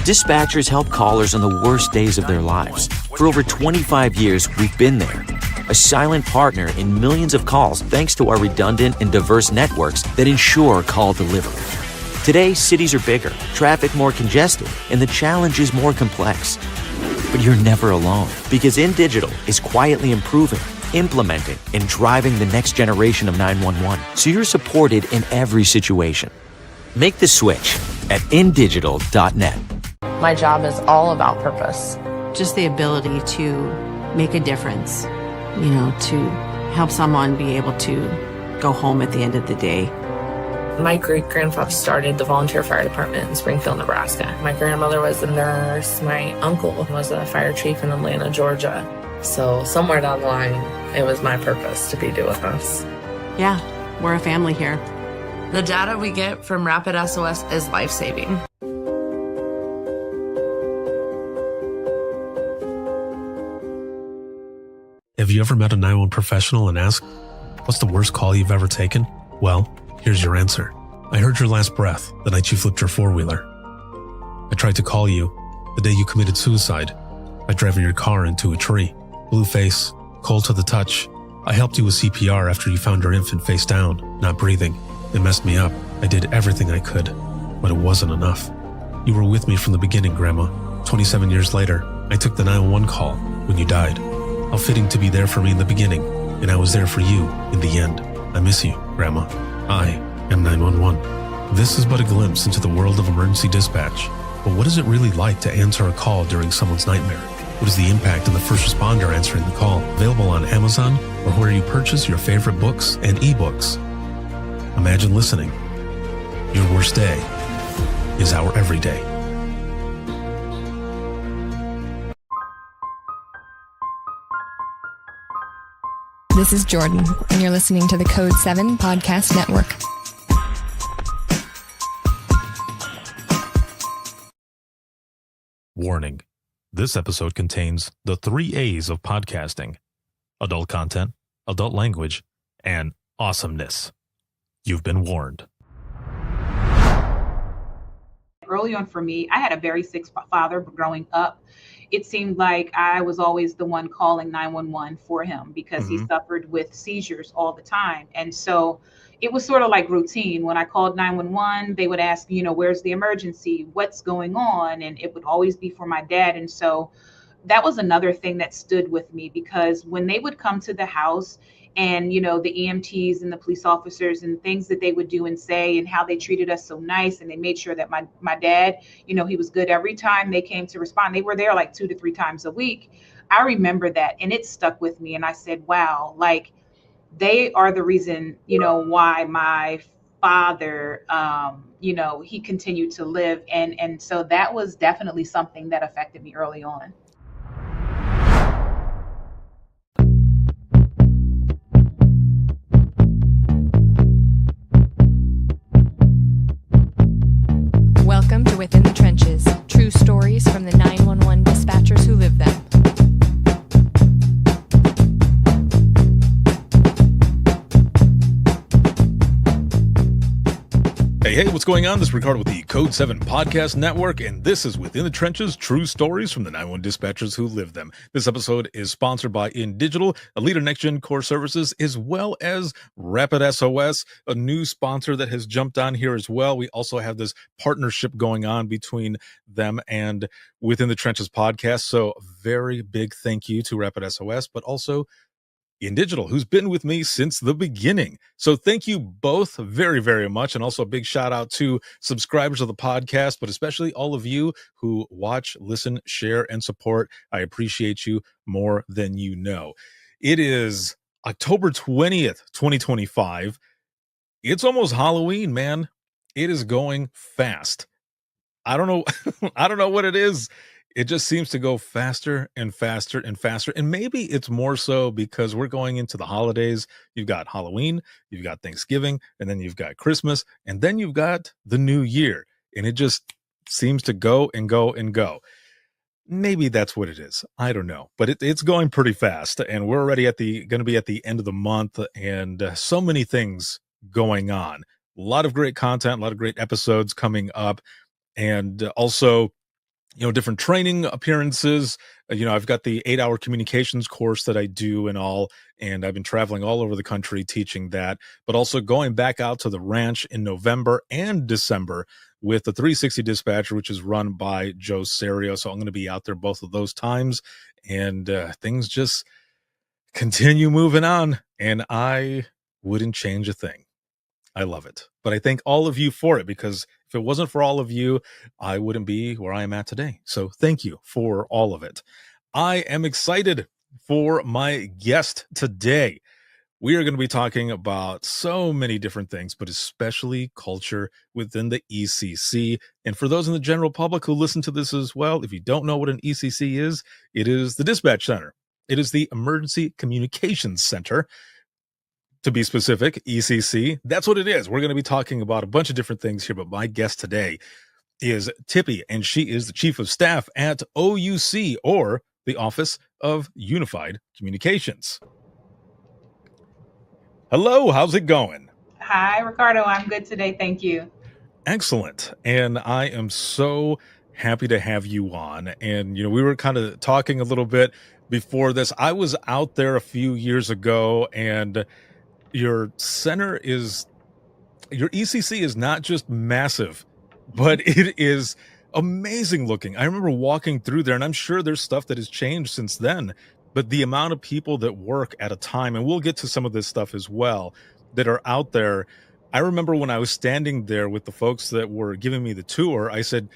Dispatchers help callers on the worst days of their lives. For over 25 years, we've been there. A silent partner in millions of calls thanks to our redundant and diverse networks that ensure call delivery. Today, cities are bigger, traffic more congested, and the challenge is more complex. But you're never alone, because InDigital is quietly improving, implementing, and driving the next generation of 911, so you're supported in every situation. Make the switch at indigital.net. My job is all about purpose. Just the ability to make a difference, to help someone be able to go home at the end of the day. My great-grandfather started the volunteer fire department in Springfield, Nebraska. My grandmother was a nurse. My uncle was a fire chief in Atlanta, Georgia. So somewhere down the line, it was my purpose to be doing this. Yeah, we're a family here. The data we get from Rapid SOS is life-saving. Have you ever met a 911 professional and asked, what's the worst call you've ever taken? Well, here's your answer. I heard your last breath the night you flipped your four-wheeler. I tried to call you the day you committed suicide by driving your car into a tree. Blue face, cold to the touch. I helped you with CPR after you found your infant face down, not breathing. It messed me up. I did everything I could, but it wasn't enough. You were with me from the beginning, Grandma. 27 years later, I took the 911 call when you died. How fitting to be there for me in the beginning, and I was there for you in the end. I miss you, Grandma. I am 911. This is but a glimpse into the world of emergency dispatch. But what is it really like to answer a call during someone's nightmare? What is the impact of the first responder answering the call? Available on Amazon or where you purchase your favorite books and ebooks. Imagine listening. Your worst day is our everyday. This is Jordan, and you're listening to the Code 7 Podcast Network. Warning. This episode contains the 3 A's of podcasting: adult content, adult language, and awesomeness. You've been warned. Early on for me, I had a very sick father growing up. It seemed like I was always the one calling 911 for him because he suffered with seizures all the time. And so it was sort of like routine. When I called 911, they would ask, where's the emergency? What's going on? And it would always be for my dad. And so that was another thing that stood with me, because when they would come to the house and, the EMTs and the police officers and things that they would do and say and how they treated us so nice, and they made sure that my dad, he was good every time they came to respond. They were there like 2 to 3 times a week. I remember that, and it stuck with me. And I said, wow, like they are the reason, why my father, he continued to live. And so that was definitely something that affected me early on. Welcome to Within the Trenches, true stories from the 911 dispatchers who live them. Hey, what's going on? This is Ricardo with the Code 7 Podcast Network, and this is Within the Trenches, true stories from the 911 dispatchers who live them. This episode is sponsored by InDigital, a leader in next-gen core services, as well as Rapid SOS, a new sponsor that has jumped on here as well. We also have this partnership going on between them and Within the Trenches podcast, so very big thank you to Rapid SOS, but also InDigital, who's been with me since the beginning. So thank you both very, very much. And also a big shout out to subscribers of the podcast, but especially all of you who watch, listen, share, and support. I appreciate you more than you know. It is October 20th, 2025. It's almost Halloween, man. It is going fast. I don't know. I don't know what it is. It just seems to go faster and faster and faster. And maybe it's more so because we're going into the holidays. You've got Halloween, you've got Thanksgiving, and then you've got Christmas, and then you've got the new year. And it just seems to go and go and go. Maybe that's what it is. I don't know. But it's going pretty fast. And we're already going to be at the end of the month, and so many things going on. A lot of great content, a lot of great episodes coming up. And also, different training appearances. I've got the 8-hour communications course that I do and all, and I've been traveling all over the country teaching that, but also going back out to the ranch in November and December with the 360 dispatcher, which is run by Joe Serio. So I'm going to be out there both of those times, and things just continue moving on, and I wouldn't change a thing. I love it. But I thank all of you for it, because if it wasn't for all of you, I wouldn't be where I am at today. So thank you for all of it. I am excited for my guest today. We are going to be talking about so many different things, but especially culture within the ECC. And for those in the general public who listen to this as well, if you don't know what an ECC is, it is the dispatch center. It is the Emergency Communications Center. To be specific, ECC, that's what it is. We're going to be talking about a bunch of different things here, but my guest today is Tipi, and she is the Chief of Staff at OUC, or the Office of Unified Communications. Hello, how's it going? Hi, Ricardo. I'm good today. Thank you. Excellent. And I am so happy to have you on. And, we were kind of talking a little bit before this. I was out there a few years ago, and your ECC is not just massive, but it is amazing looking. I remember walking through there, and I'm sure there's stuff that has changed since then, but the amount of people that work at a time, and we'll get to some of this stuff as well, that are out there. I remember when I was standing there with the folks that were giving me the tour, I said,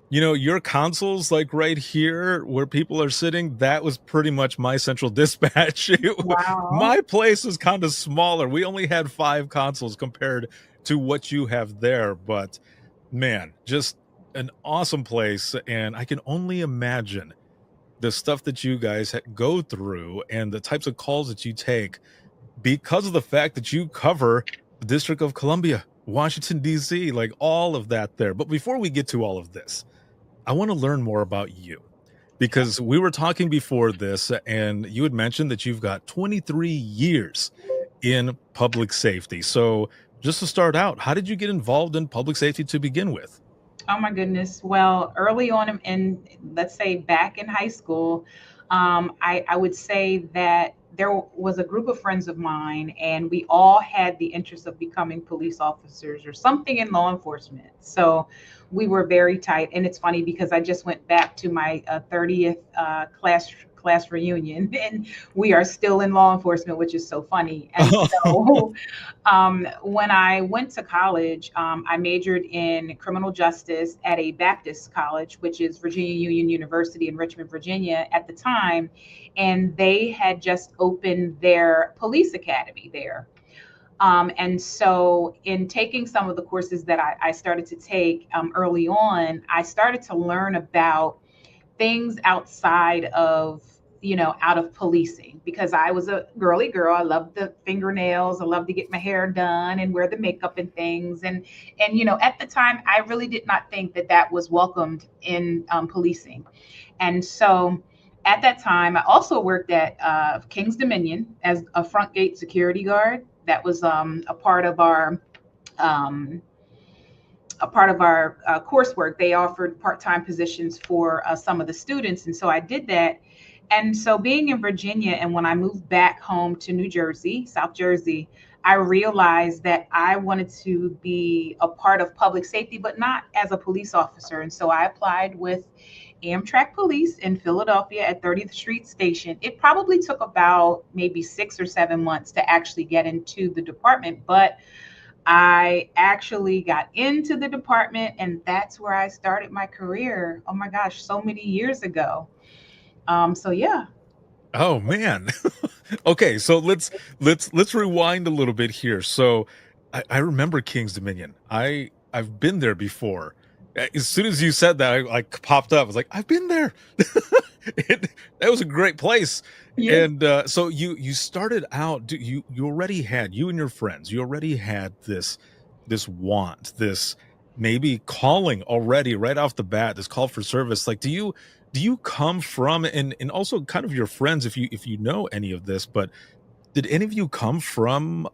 your consoles, like right here where people are sitting, that was pretty much my central dispatch. Wow. My place was kind of smaller. We only had 5 consoles compared to what you have there. But man, just an awesome place. And I can only imagine the stuff that you guys go through and the types of calls that you take, because of the fact that you cover the District of Columbia, Washington, D.C., like all of that there. But before we get to all of this, I want to learn more about you, because we were talking before this, and you had mentioned that you've got 23 years in public safety. So just to start out, how did you get involved in public safety to begin with? Oh my goodness. Well, early on in, let's say back in high school, I would say that there was a group of friends of mine, and we all had the interest of becoming police officers or something in law enforcement. So we were very tight. And it's funny because I just went back to my 30th class reunion, and we are still in law enforcement, which is so funny. And so when I went to college, I majored in criminal justice at a Baptist college, which is Virginia Union University in Richmond, Virginia at the time. And they had just opened their police academy there. And so in taking some of the courses that I started to take early on, I started to learn about things outside of, out of policing, because I was a girly girl. I loved the fingernails. I loved to get my hair done and wear the makeup and things. And at the time, I really did not think that was welcomed in policing. And so at that time, I also worked at King's Dominion as a front gate security guard. That was a part of our coursework. They offered part-time positions for some of the students, and so I did that. And so being in Virginia, and when I moved back home to New Jersey, South Jersey, I realized that I wanted to be a part of public safety, but not as a police officer. And so I applied with Amtrak Police in Philadelphia at 30th Street Station. It probably took about maybe 6 or 7 months to actually get into the department, but I actually got into the department, and that's where I started my career. Oh my gosh, so many years ago. So yeah. Oh man. Okay, so let's rewind a little bit here. So I remember King's Dominion. I've been there before. As soon as you said that, I popped up. I was like, I've been there. That was a great place. Yeah. And so you started out. You already had, you and your friends, you already had this want, this maybe calling already right off the bat, this call for service. Like, do you come from, and also kind of your friends, if you know any of this, but did any of you come from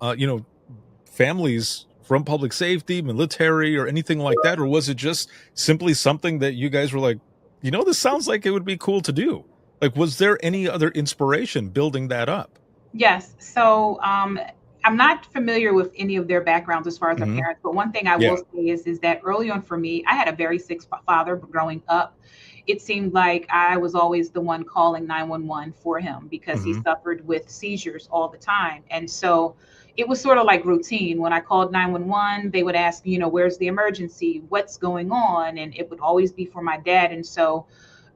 families from public safety, military, or anything like that? Or was it just simply something that you guys were like, This sounds like it would be cool to do. Like, was there any other inspiration building that up? Yes. So I'm not familiar with any of their backgrounds as far as their Hmm. parents, but one thing I Yeah. will say is that early on for me, I had a very sick father growing up. It seemed like I was always the one calling 911 for him because he Hmm. suffered with seizures all the time. And so it was sort of like routine. When I called 911, they would ask, where's the emergency? What's going on? And it would always be for my dad. And so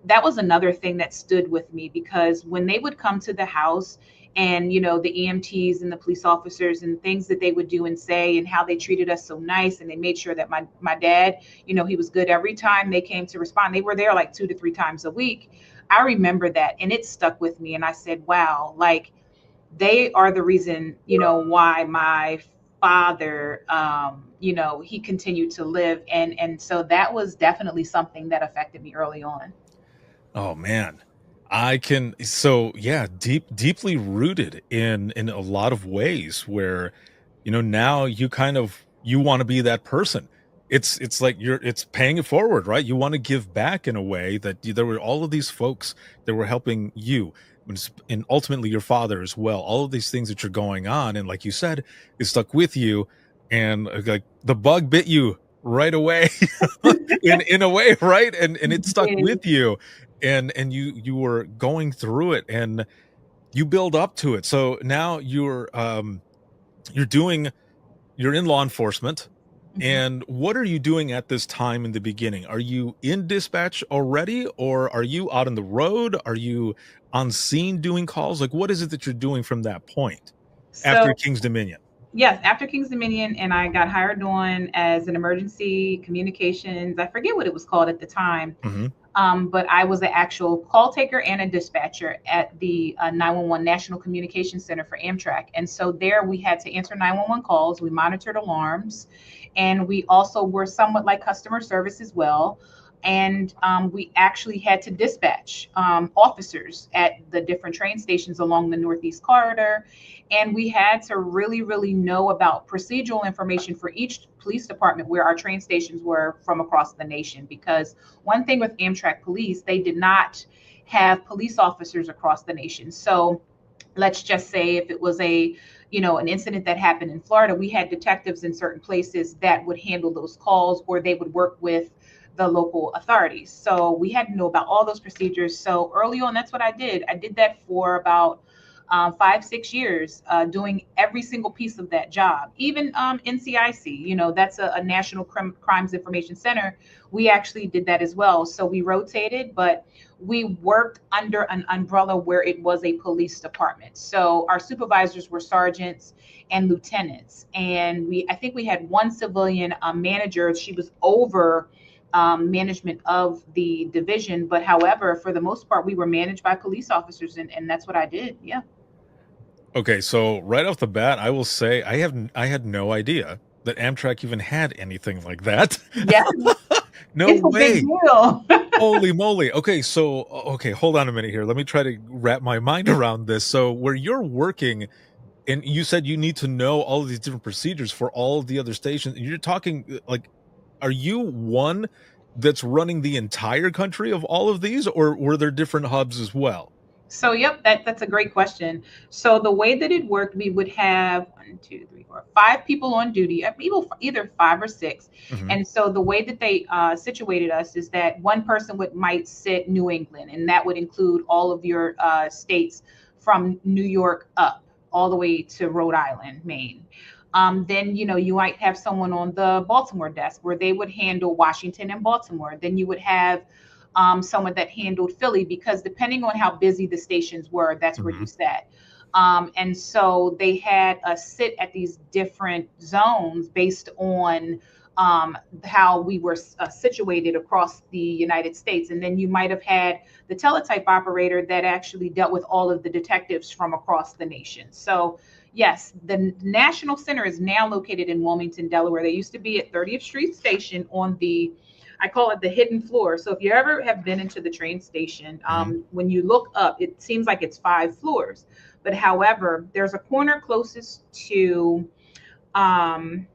that was another thing that stood with me because when they would come to the house and the EMTs and the police officers and things that they would do and say and how they treated us so nice, and they made sure that my dad, he was good every time they came to respond. They were there like 2 to 3 times a week. I remember that, and it stuck with me, and I said, wow, like they are the reason why my father he continued to live. And so that was definitely something that affected me early on. Oh man. I can so yeah, deeply rooted in a lot of ways where now you want to be that person. It's like it's paying it forward, right? You want to give back in a way that there were all of these folks that were helping you and ultimately your father as well. All of these things that you're going on, and like you said, it stuck with you, and like the bug bit you right away in a way, right? And it stuck with you, and you were going through it, and you build up to it. So now you're doing you're in law enforcement. Mhm. And what are you doing at this time in the beginning? Are you in dispatch already, or are you out on the road? Are you on scene doing calls? Like, what is it that you're doing from that point after So King's Dominion? yes, after King's Dominion, and I got hired on as an emergency communications. I forget what it was called at the time, Hmm. but I was an actual call taker and a dispatcher at the 911 National Communication Center for Amtrak. And so there we had to answer 911 calls, we monitored alarms, and we also were somewhat like customer service as well. And we actually had to dispatch officers at the different train stations along the Northeast Corridor. And we had to really, really know about procedural information for each police department where our train stations were from across the nation. Because one thing with Amtrak police, they did not have police officers across the nation. So let's just say if it was an incident that happened in Florida, we had detectives in certain places that would handle those calls, or they would work with the local authorities. So we had to know about all those procedures. So early on, that's what I did. I did that for about 5, 6 years, doing every single piece of that job. Even NCIC, that's a National Crimes Information Center. We actually did that as well. So we rotated, but we worked under an umbrella where it was a police department. So our supervisors were sergeants and lieutenants. And I think we had one civilian manager. She was over management of the division. But however, for the most part, we were managed by police officers. And that's what I did. Yeah. Okay, so right off the bat, I will say I had no idea that Amtrak even had anything like that. Yeah. No It's a big way. deal. Holy moly. Okay, so okay, hold on a minute here. Let me try to wrap my mind around this. So where you're working, and you said you need to know all of these different procedures for all of the other stations. And you're talking like, are you one that's running the entire country of all of these, or were there different hubs as well? So, yep, that's a great question. So, the way that it worked, we would have 1, 2, 3, 4, 5 people on duty, either 5 or 6. Hmm. And so, the way that they situated us is that one person might sit New England, and that would include all of your states from New York up all the way to Rhode Island, Maine. Then you might have someone on the Baltimore desk where they would handle Washington and Baltimore. Then you would have someone that handled Philly, because depending on how busy the stations were, that's where you Hmm. sat. And so they had us sit at these different zones based on how we were situated across the United States. And then you might have had the teletype operator that actually dealt with all of the detectives from across the nation. So yes, the National Center is now located in Wilmington, Delaware. They used to be at 30th Street Station on I call it the hidden floor. So if you ever have been into the train station, Hmm. when you look up, it seems like it's 5 floors. But however, there's a corner closest to um,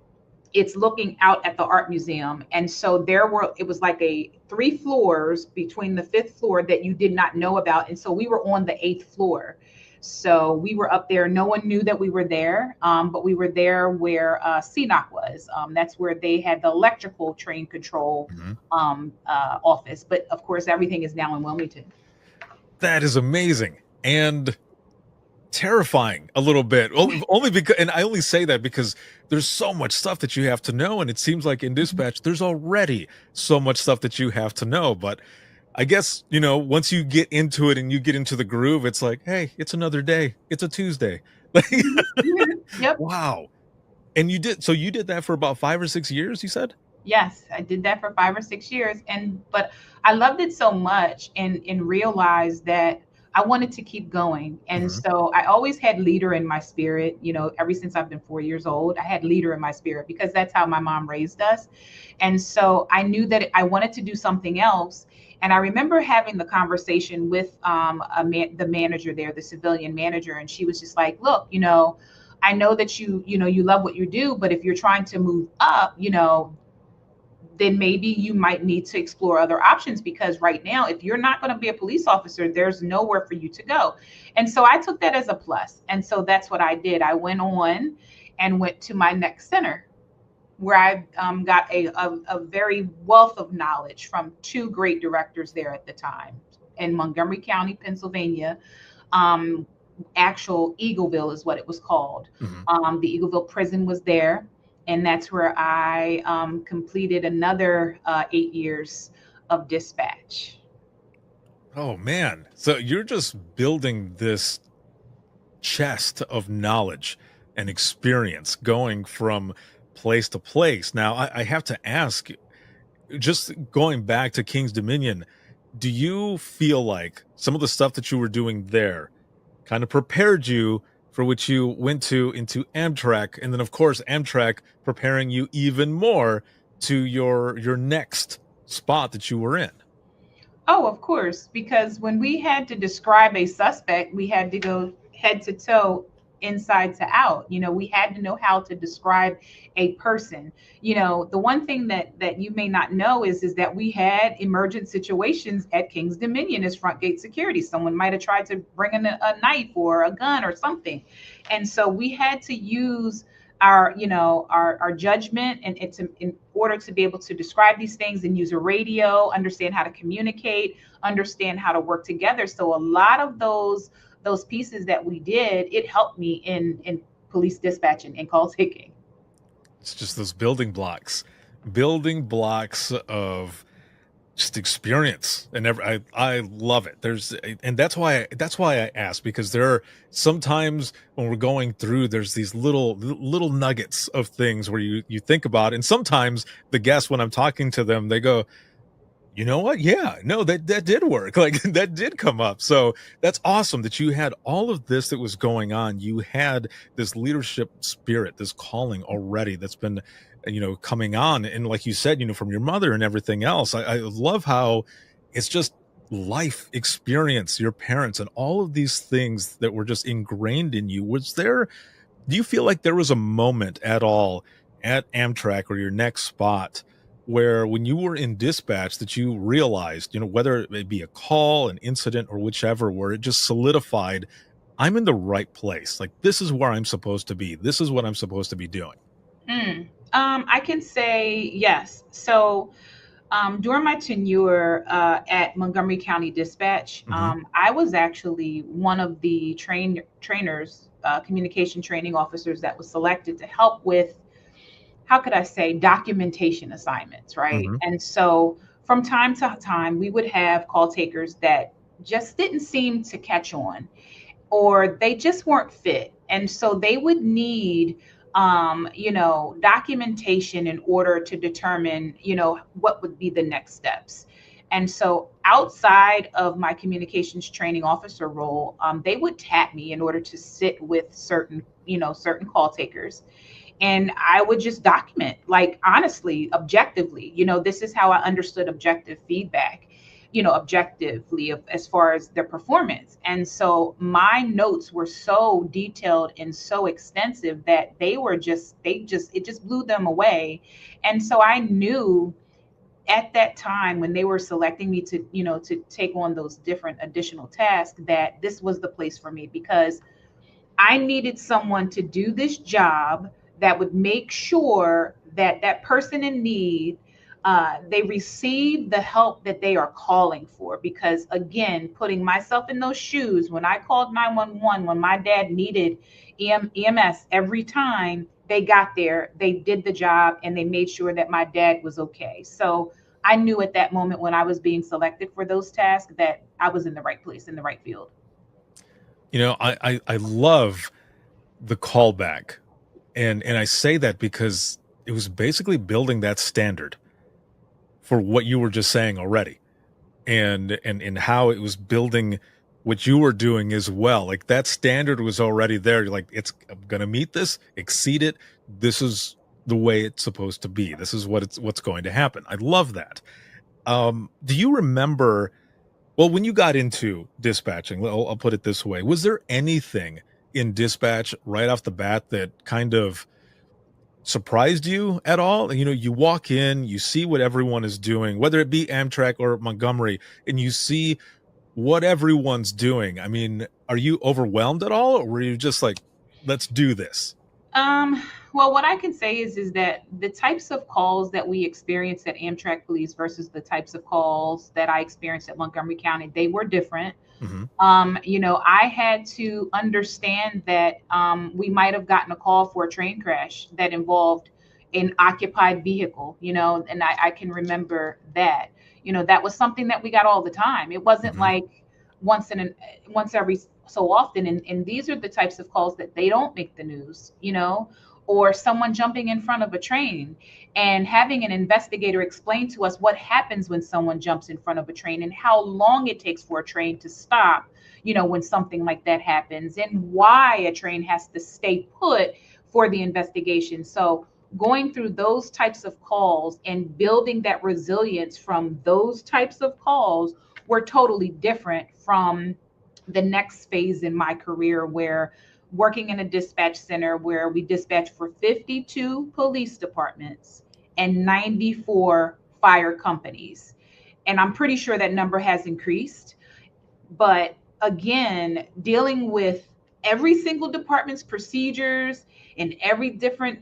it's looking out at the art museum. And so it was like 3 floors between the 5th floor that you did not know about. And so we were on the 8th floor. So we were up there. No one knew that we were there, but we were there where CNOC was. That's where they had the electrical train control office. But of course, everything is now in Wilmington. That is amazing and terrifying a little bit. Only because, and I only say that because there's so much stuff that you have to know, and it seems like in dispatch there's already so much stuff that you have to know. But I guess, once you get into it and you get into the groove, it's like, hey, it's another day. It's a Tuesday. Yep. Wow. And you did that for about 5 or 6 years, you said? Yes, I did that for 5 or 6 years. But I loved it so much and realized that I wanted to keep going. And so I always had leader in my spirit, ever since I've been 4 years old, I had leader in my spirit because that's how my mom raised us. And so I knew that I wanted to do something else. And I remember having the conversation with the manager there, the civilian manager, and she was just like, look, I know that you love what you do, but if you're trying to move up, then maybe you might need to explore other options, because right now, if you're not going to be a police officer, there's nowhere for you to go. And so I took that as a plus. And so that's what I did. I went on and went to my next center, where I got a very wealth of knowledge from 2 great directors there at the time in Montgomery County, Pennsylvania. Actual Eagleville is what it was called. The Eagleville prison was there. And that's where I completed another 8 years of dispatch. Oh, man. So you're just building this chest of knowledge and experience going from place to place. Now, I have to ask, just going back to King's Dominion, do you feel like some of the stuff that you were doing there kind of prepared you for which you went into Amtrak, and then of course Amtrak preparing you even more to your next spot that you were in? Oh, of course, because when we had to describe a suspect, we had to go head to toe, inside to out. We had to know how to describe a person. The one thing that you may not know is that we had emergent situations at King's Dominion as front gate security. Someone might have tried to bring in a knife or a gun or something. And so we had to use our judgment in order to be able to describe these things, and use a radio, understand how to communicate, understand how to work together. So a lot of those pieces that we did, it helped me in police dispatching and call taking. It's just those building blocks of just experience, and I love it. And that's why I asked, because there are sometimes when we're going through, there's these little nuggets of things where you think about, and sometimes the guests, when I'm talking to them, they go, you know what? Yeah, no, that did work. Like, that did come up. So that's awesome that you had all of this that was going on. You had this leadership spirit, this calling already that's been, coming on. And like you said, from your mother and everything else, I love how it's just life experience, your parents and all of these things that were just ingrained in you. Do you feel like there was a moment at all at Amtrak or your next spot where, when you were in dispatch, that you realized, whether it be a call, an incident, or whichever, where it just solidified, I'm in the right place. Like, this is where I'm supposed to be. This is what I'm supposed to be doing. I can say yes. So during my tenure at Montgomery County Dispatch, I was actually one of the trainers, communication training officers that was selected to help with, how could I say, documentation assignments, right? And so from time to time, we would have call takers that just didn't seem to catch on, or they just weren't fit. And so they would need, documentation in order to determine, what would be the next steps. And so outside of my communications training officer role, they would tap me in order to sit with certain call takers. And I would just document, like, honestly, objectively, this is how I understood objective feedback. objectively as far as their performance. And so my notes were so detailed and so extensive that it just blew them away. And so I knew at that time when they were selecting me to, to take on those different additional tasks, that this was the place for me, because I needed someone to do this job that would make sure that that person in need, they receive the help that they are calling for. Because again, putting myself in those shoes, when I called 911, when my dad needed EMS, every time they got there, they did the job and they made sure that my dad was okay. So I knew at that moment when I was being selected for those tasks that I was in the right place, in the right field. I love the callback. And I say that because it was basically building that standard for what you were just saying already. And how it was building what you were doing as well. Like that standard was already there. You're like, I'm gonna meet this, exceed it. This is the way it's supposed to be. This is what's going to happen. I love that. Do you remember, well, when you got into dispatching, I'll put it this way, was there anything in dispatch right off the bat that kind of surprised you at all? You walk in, you see what everyone is doing, whether it be Amtrak or Montgomery, and you see what everyone's doing. I mean, are you overwhelmed at all, or were you just like, let's do this? Well, what I can say is that the types of calls that we experienced at Amtrak Police versus the types of calls that I experienced at Montgomery County, they were different. Mm-hmm. I had to understand that we might have gotten a call for a train crash that involved an occupied vehicle, and I can remember that. That was something that we got all the time. It wasn't like once every so often. And these are the types of calls that they don't make the news, or someone jumping in front of a train and having an investigator explain to us what happens when someone jumps in front of a train and how long it takes for a train to stop, when something like that happens, and why a train has to stay put for the investigation. So going through those types of calls and building that resilience from those types of calls were totally different from the next phase in my career, where working in a dispatch center where we dispatch for 52 police departments and 94 fire companies. And I'm pretty sure that number has increased. But again, dealing with every single department's procedures and every different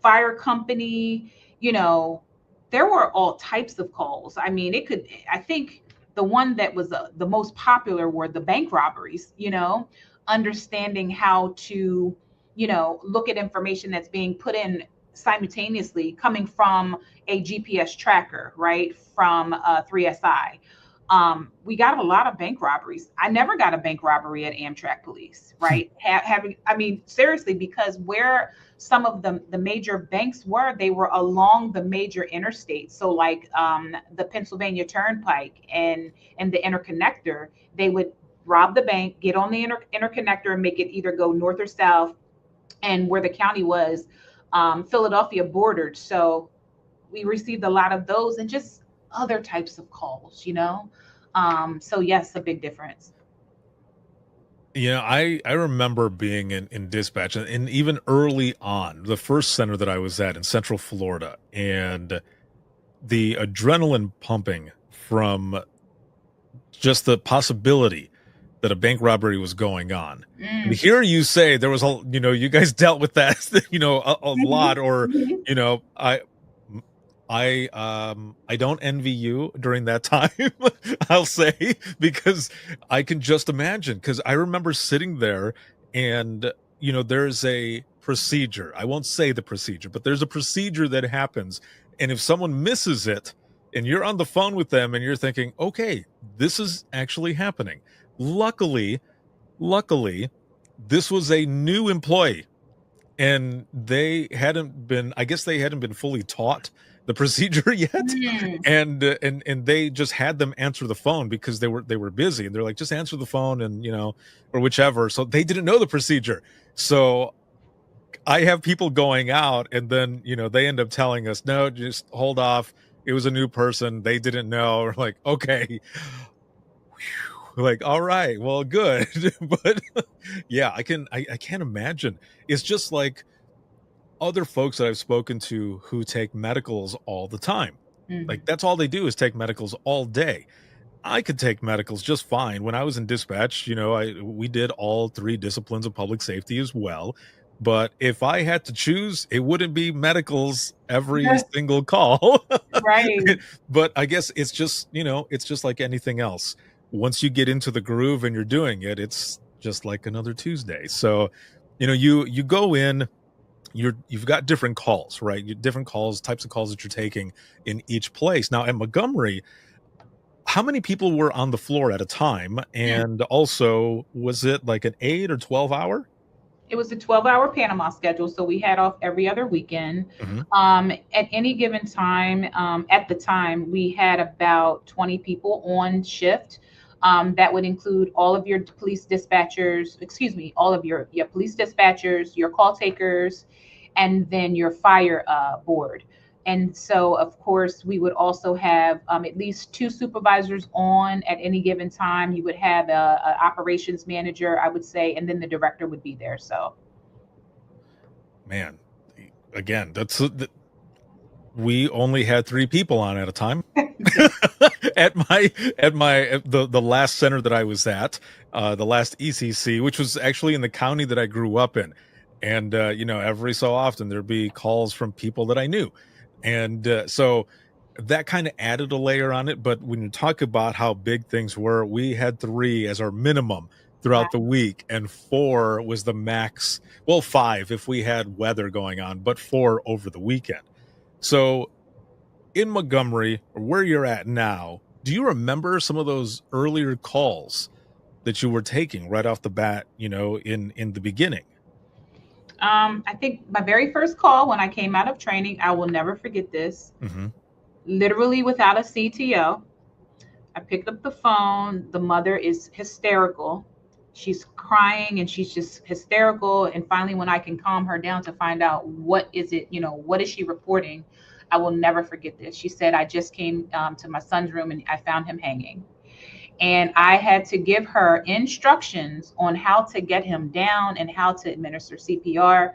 fire company, there were all types of calls. I mean, I think the one that was the most popular were the bank robberies, understanding how to, look at information that's being put in simultaneously coming from a GPS tracker, right? From 3SI. We got a lot of bank robberies. I never got a bank robbery at Amtrak Police, right? Seriously, because where some of the major banks were, they were along the major interstates. So like the Pennsylvania Turnpike and the interconnector, they would rob the bank, get on the interconnector and make it either go north or south. And where the county was, Philadelphia bordered. So we received a lot of those and just other types of calls, So yes, a big difference. I remember being in dispatch, and even early on, the first center that I was at in Central Florida, and the adrenaline pumping from just the possibility that a bank robbery was going on. And here you say there was you guys dealt with that, a lot, or, I don't envy you during that time, I'll say, because I can just imagine, because I remember sitting there and, there's a procedure. I won't say the procedure, but there's a procedure that happens. And if someone misses it and you're on the phone with them and you're thinking, okay, this is actually happening. Luckily, this was a new employee and they hadn't been fully taught the procedure yet. And they just had them answer the phone because they were busy, and they're like, just answer the phone and, or whichever. So they didn't know the procedure. So I have people going out and then, they end up telling us, no, just hold off. it was a new person. They didn't know. We're like, okay. Whew. Like, all right, well, good. But yeah, I can't imagine. It's just like other folks that I've spoken to who take medicals all the time. Like Mhm. that's all they do is take medicals all day. I could take medicals just fine. When I was in dispatch, we did all three disciplines of public safety as well. But if I had to choose, it wouldn't be medicals every single call. Right. But I guess it's just like anything else. Once you get into the groove and you're doing it, it's just like another Tuesday. So, you go in, you've got different calls, right? Different calls, types of calls that you're taking in each place. Now at Montgomery, how many people were on the floor at a time? And also, was it like an 8 or 12 hour? It was a 12-hour Panama schedule, so we had off every other weekend. Mhm. At any given time, at the time, we had about 20 people on shift. That would include all of your police dispatchers, excuse me, all of your police dispatchers, your call takers, and then your fire board. And so, of course, we would also have at least two supervisors on at any given time. You would have a operations manager, I would say, and then the director would be there. So, Man, again, we only had 3 people on at a time. At the last center that I was at, the last ECC, which was actually in the county that I grew up in. And every so often there'd be calls from people that I knew. And so that kind of added a layer on it. But when you talk about how big things were, we had 3 as our minimum wow. throughout the week, and 4 was the max. Well, 5 if we had weather going on, but 4 over the weekend. So in Montgomery, or where you're at now, do you remember some of those earlier calls that you were taking right off the bat, in the beginning? I think my very first call when I came out of training, I will never forget this. Hmm. Literally without a CTO, I picked up the phone. The mother is hysterical. She's crying and she's just hysterical. And finally, when I can calm her down to find out what is it, what is she reporting, I will never forget this. She said, I just came to my son's room and I found him hanging. And I had to give her instructions on how to get him down and how to administer CPR.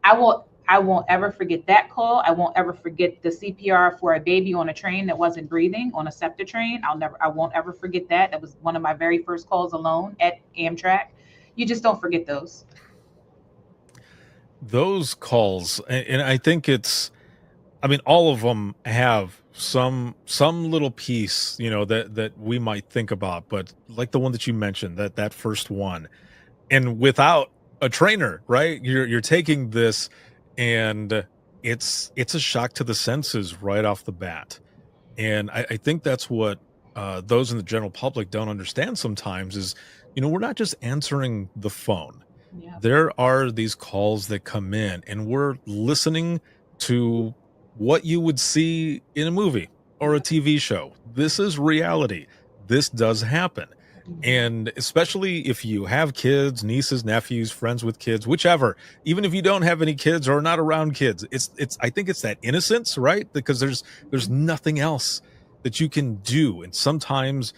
I won't ever forget that call. I won't ever forget the CPR for a baby on a train that wasn't breathing on a SEPTA train. I won't ever forget that. That was one of my very first calls alone at Amtrak. You just don't forget those. Those calls, and I think all of them have some little piece, that we might think about, but like the one that you mentioned, that first one, and without a trainer, right? You're taking this, and it's a shock to the senses right off the bat. And I think that's what those in the general public don't understand sometimes is, we're not just answering the phone. Yeah. There are these calls that come in, and we're listening to what you would see in a movie or a TV show. This is reality. This does happen. And especially if you have kids, nieces, nephews, friends with kids, whichever, even if you don't have any kids or not around kids, I think it's that innocence, right? Because there's nothing else that you can do. And sometimes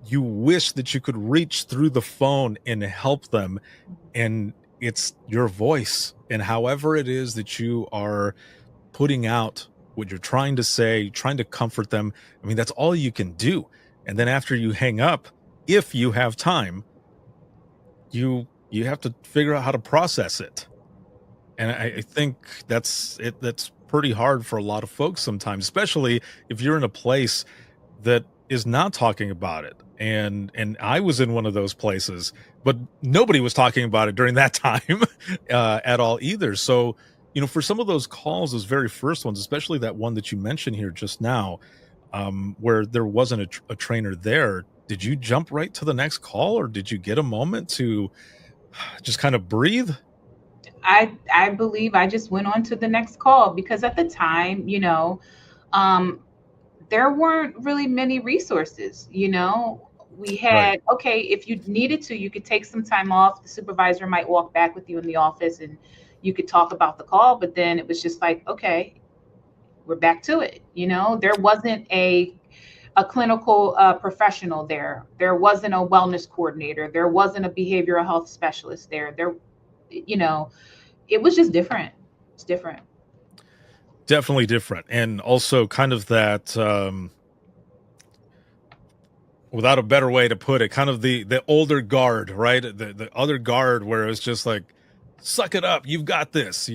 you wish that you could reach through the phone and help them. And it's your voice and however it is that you are putting out what you're trying to say, trying to comfort them. That's all you can do. And then after you hang up, if you have time, you have to figure out how to process it. And I think that's it. That's pretty hard for a lot of folks sometimes, especially if you're in a place that is not talking about it. And I was in one of those places, but nobody was talking about it during that time at all either. So, for some of those calls, those very first ones, especially that one that you mentioned here just now, where there wasn't a trainer there, did you jump right to the next call, or did you get a moment to just kind of breathe? I believe I just went on to the next call because at the time, there weren't really many resources. We had, Right. okay, if you needed to, you could take some time off. The supervisor might walk back with you in the office and you could talk about the call, but then it was just like, okay, we're back to it. There wasn't a clinical professional there. There wasn't a wellness coordinator. There wasn't a behavioral health specialist there. It was just different. It's different. Definitely different. And also kind of that, without a better way to put it, kind of the older guard, right? The other guard where it's just like, suck it up. You've got this,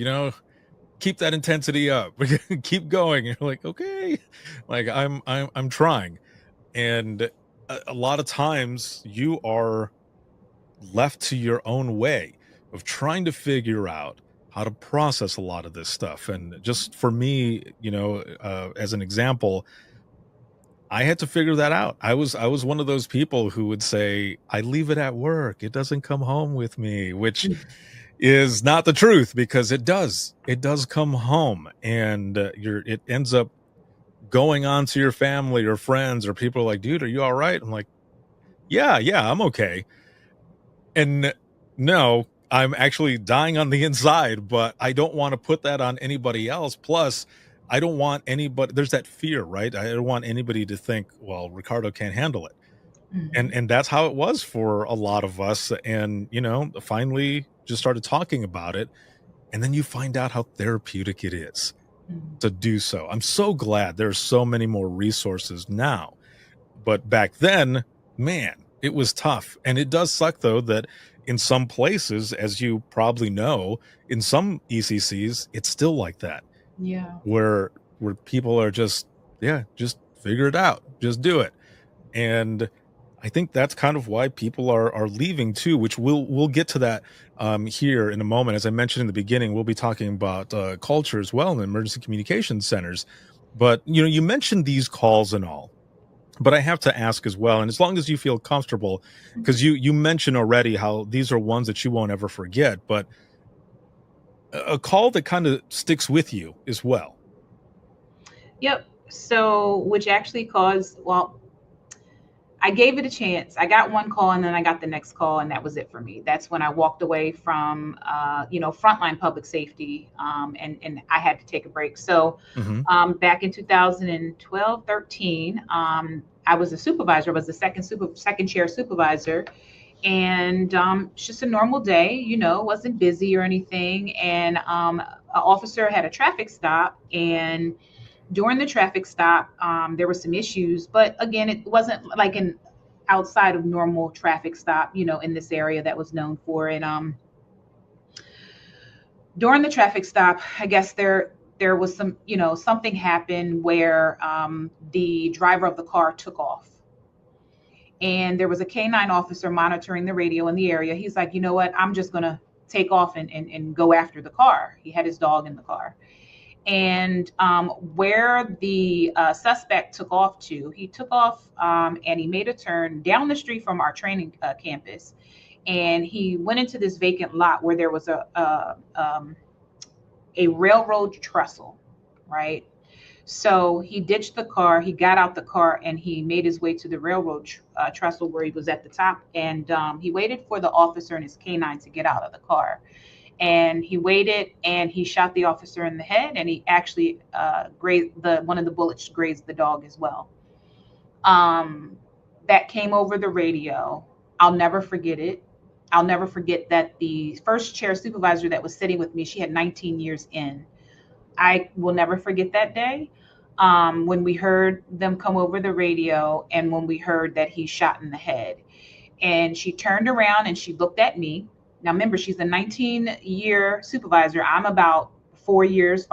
keep that intensity up, keep going. You're like, okay, like I'm trying. And a lot of times you are left to your own way of trying to figure out how to process a lot of this stuff. And just for me, as an example, I had to figure that out. I was one of those people who would say, I leave it at work. It doesn't come home with me, which is not the truth, because it does come home, and it ends up going on to your family or friends, or people are like, dude, are you all right? I'm like, yeah, I'm okay. And no, I'm actually dying on the inside, but I don't want to put that on anybody else. Plus, I don't want anybody, there's that fear, right? I don't want anybody to think, well, Ricardo can't handle it. And that's how it was for a lot of us. And, finally just started talking about it. And then you find out how therapeutic it is to do so. I'm so glad there's so many more resources now. But back then, man, it was tough. And it does suck, though, that in some places, as you probably know, in some ECCs, it's still like that. Yeah. Where people are just figure it out, just do it. And I think that's kind of why people are leaving too, which we'll get to that here in a moment. As I mentioned in the beginning, we'll be talking about culture as well in emergency communications centers. But you mentioned these calls and all, but I have to ask as well, and as long as you feel comfortable, because you mentioned already how these are ones that you won't ever forget, but a call that kind of sticks with you as well. Yep. So, which actually caused, I gave it a chance. I got one call, and then I got the next call, and that was it for me. That's when I walked away from, frontline public safety, and I had to take a break. So back in 2012, 13, I was a supervisor. I was the second chair supervisor. And it's just a normal day, wasn't busy or anything. And an officer had a traffic stop, and during the traffic stop, there were some issues, but again, it wasn't like an outside of normal traffic stop, in this area that was known for. And during the traffic stop, I guess there was some, something happened where the driver of the car took off. And there was a K9 officer monitoring the radio in the area. He's like, you know what, I'm just going to take off and go after the car. He had his dog in the car. And where the suspect took off to, he took off and he made a turn down the street from our training campus. And he went into this vacant lot where there was a railroad trestle, right? So he ditched the car, he got out the car, and he made his way to the railroad trestle where he was at the top. And he waited for the officer and his K9 to get out of the car. And he waited, and he shot the officer in the head, and he actually grazed one of the bullets grazed the dog as well. That came over the radio. I'll never forget it. I'll never forget that the first chair supervisor that was sitting with me, she had 19 years in. I will never forget that day when we heard them come over the radio, and when we heard that he shot in the head. And she turned around and she looked at me. Now, remember, she's a 19-year supervisor. I'm about 5 years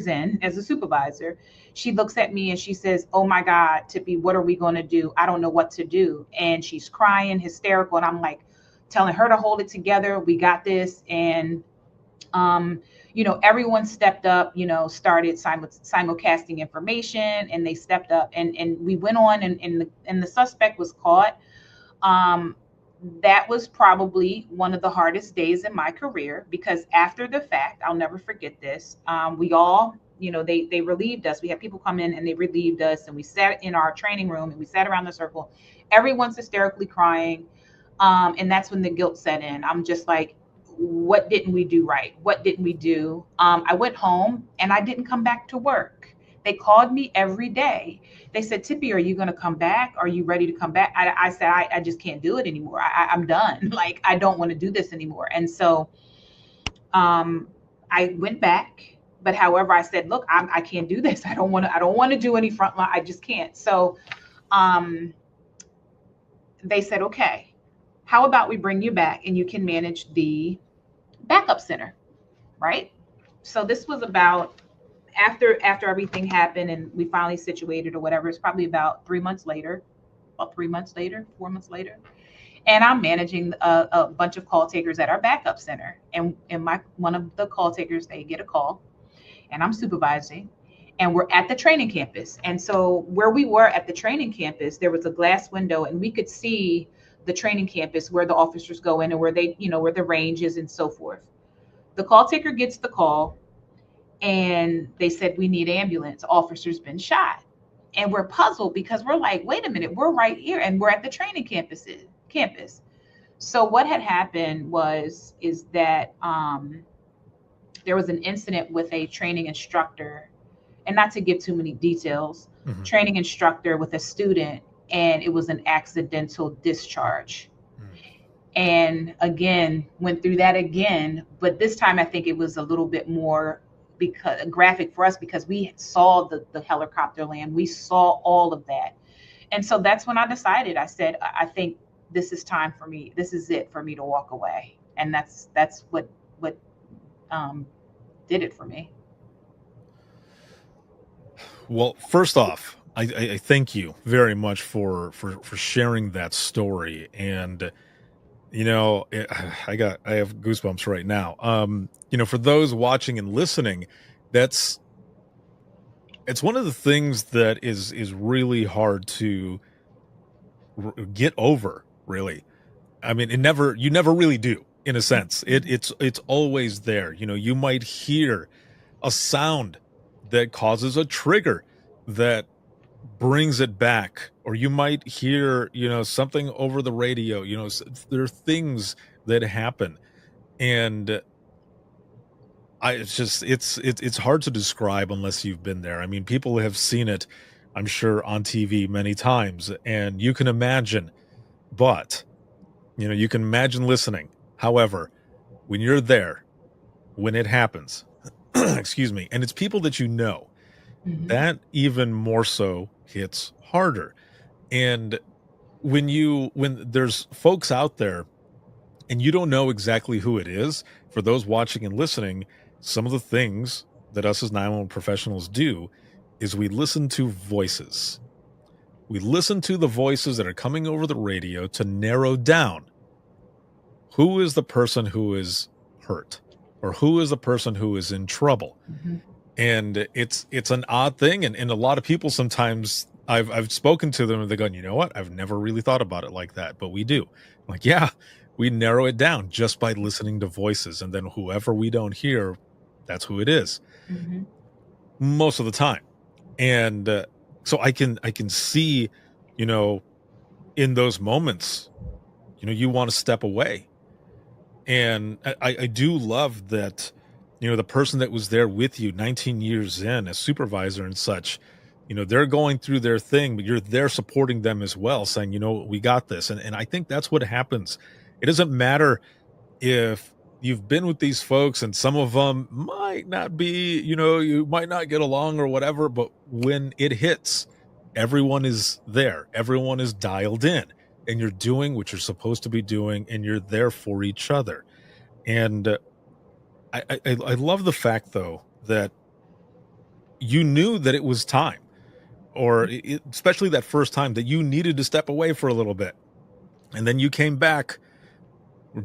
in as a supervisor. She looks at me and she says, oh my God, Tipi, what are we going to do? I don't know what to do. And she's crying, hysterical. And I'm like telling her to hold it together. We got this. And, everyone stepped up, started simulcasting information, and they stepped up, and we went on, and the suspect was caught. That was probably one of the hardest days in my career, because after the fact, I'll never forget this. We all, they relieved us. We had people come in and they relieved us, and we sat in our training room and we sat around the circle. Everyone's hysterically crying. And that's when the guilt set in. I'm just like, what didn't we do right? What didn't we do? I went home and I didn't come back to work. They called me every day. They said, Tipi, are you going to come back? Are you ready to come back? I said, I just can't do it anymore. I'm done. Like, I don't want to do this anymore. And so I went back. But however, I said, look, I can't do this. I don't want to do any frontline. I just can't. So they said, okay, how about we bring you back and you can manage the backup center, right? So this was about after everything happened and we finally situated or whatever. It's probably about 4 months later. And I'm managing a bunch of call takers at our backup center. And one of the call takers, they get a call and I'm supervising and we're at the training campus. And so where we were at the training campus, there was a glass window and we could see the training campus where the officers go in and where they, where the range is and so forth. The call taker gets the call and they said, we need ambulance. Officer's been shot. And we're puzzled because we're like, wait a minute, we're right here and we're at the training campus. So what had happened is that there was an incident with a training instructor, and not to give too many details, training instructor with a student, and it was an accidental discharge. And again, went through that again, but this time I think it was a little bit more graphic for us because we saw the helicopter land, we saw all of that. And so that's when I decided, I said, I think this is time for me. This is it for me to walk away. And that's what did it for me. Well, first off, I thank you very much for sharing that story. And I have goosebumps right now. For those watching and listening, it's one of the things that is really hard to get over, really. I mean, you never really do, in a sense. It's always there. You might hear a sound that causes a trigger that brings it back, or you might hear something over the radio. There are things that happen, and it's hard to describe unless you've been there. I mean, people have seen it, I'm sure, on TV many times, and you can imagine, but you can imagine listening. However, when you're there, when it happens, excuse me, and it's people that that even more so hits harder. And when there's folks out there and you don't know exactly who it is, for those watching and listening, some of the things that us as 911 professionals do is we listen to voices. We listen to the voices that are coming over the radio to narrow down who is the person who is hurt or who is the person who is in trouble. And it's an odd thing. And a lot of people, sometimes I've spoken to them and they're going, you know what? I've never really thought about it like that, but we do. I'm like, yeah, we narrow it down just by listening to voices. And then whoever we don't hear, that's who it is most of the time. And so I can see, in those moments, you want to step away. And I do love that, the person that was there with you 19 years in as supervisor and such, they're going through their thing, but you're there supporting them as well, saying, we got this. And I think that's what happens. It doesn't matter if you've been with these folks and some of them might not be, you might not get along or whatever, but when it hits, everyone is there. Everyone is dialed in and you're doing what you're supposed to be doing and you're there for each other. And I love the fact, though, that you knew that it was time, or especially that first time, that you needed to step away for a little bit. And then you came back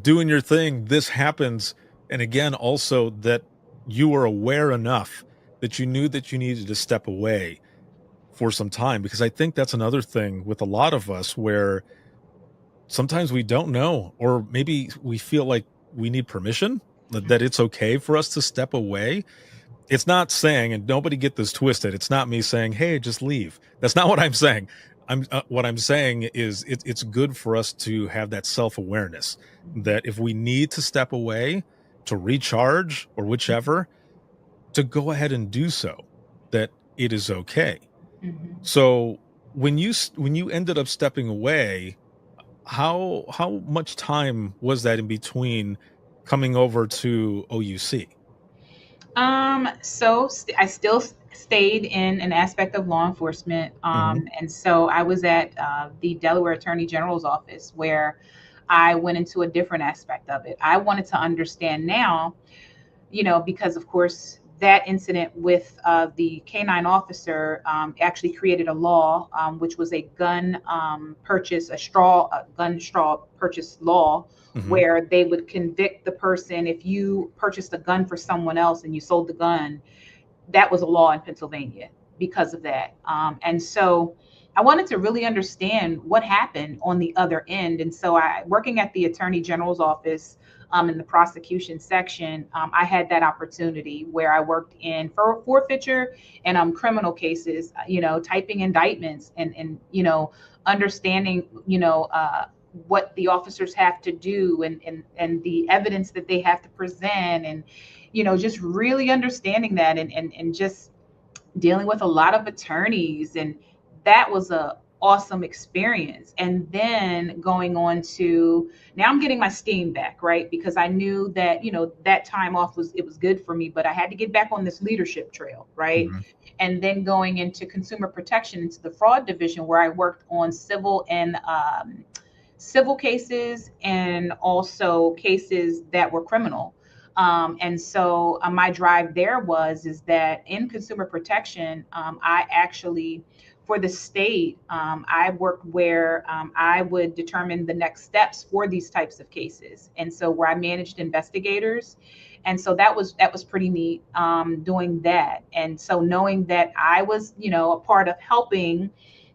doing your thing. This happens. And again, also that you were aware enough that you knew that you needed to step away for some time, because I think that's another thing with a lot of us where sometimes we don't know, or maybe we feel like we need permission, that it's okay for us to step away. It's not saying, and nobody get this twisted, it's not me saying, hey, just leave. That's not what I'm saying. What I'm saying is it's good for us to have that self-awareness that if we need to step away to recharge or whichever, to go ahead and do so. That it is okay. Mhm. So when you ended up stepping away, how much time was that in between coming over to OUC? I still stayed in an aspect of law enforcement. Hmm. And so I was at the Delaware Attorney General's office where I went into a different aspect of it. I wanted to understand now, because of course that incident with the canine officer actually created a law, which was a gun straw purchase law, Hmm. where they would convict the person if you purchased a gun for someone else and you sold the gun. That was a law in Pennsylvania because of that. And so I wanted to really understand what happened on the other end. And so working at the Attorney General's office in the prosecution section, I had that opportunity where I worked in forfeiture and criminal cases, typing indictments and understanding, what the officers have to do and the evidence that they have to present and just really understanding that and just dealing with a lot of attorneys. And that was a awesome experience. And then going on to now I'm getting my steam back, right? Because I knew that, that time off was good for me, but I had to get back on this leadership trail, right? Hmm. And then going into consumer protection into the fraud division where I worked on civil cases and also cases that were criminal. And so my drive there is that in consumer protection, I actually, for the state, I worked where I would determine the next steps for these types of cases. And so where I managed investigators. And so that was pretty neat, doing that. And so knowing that I was, a part of helping,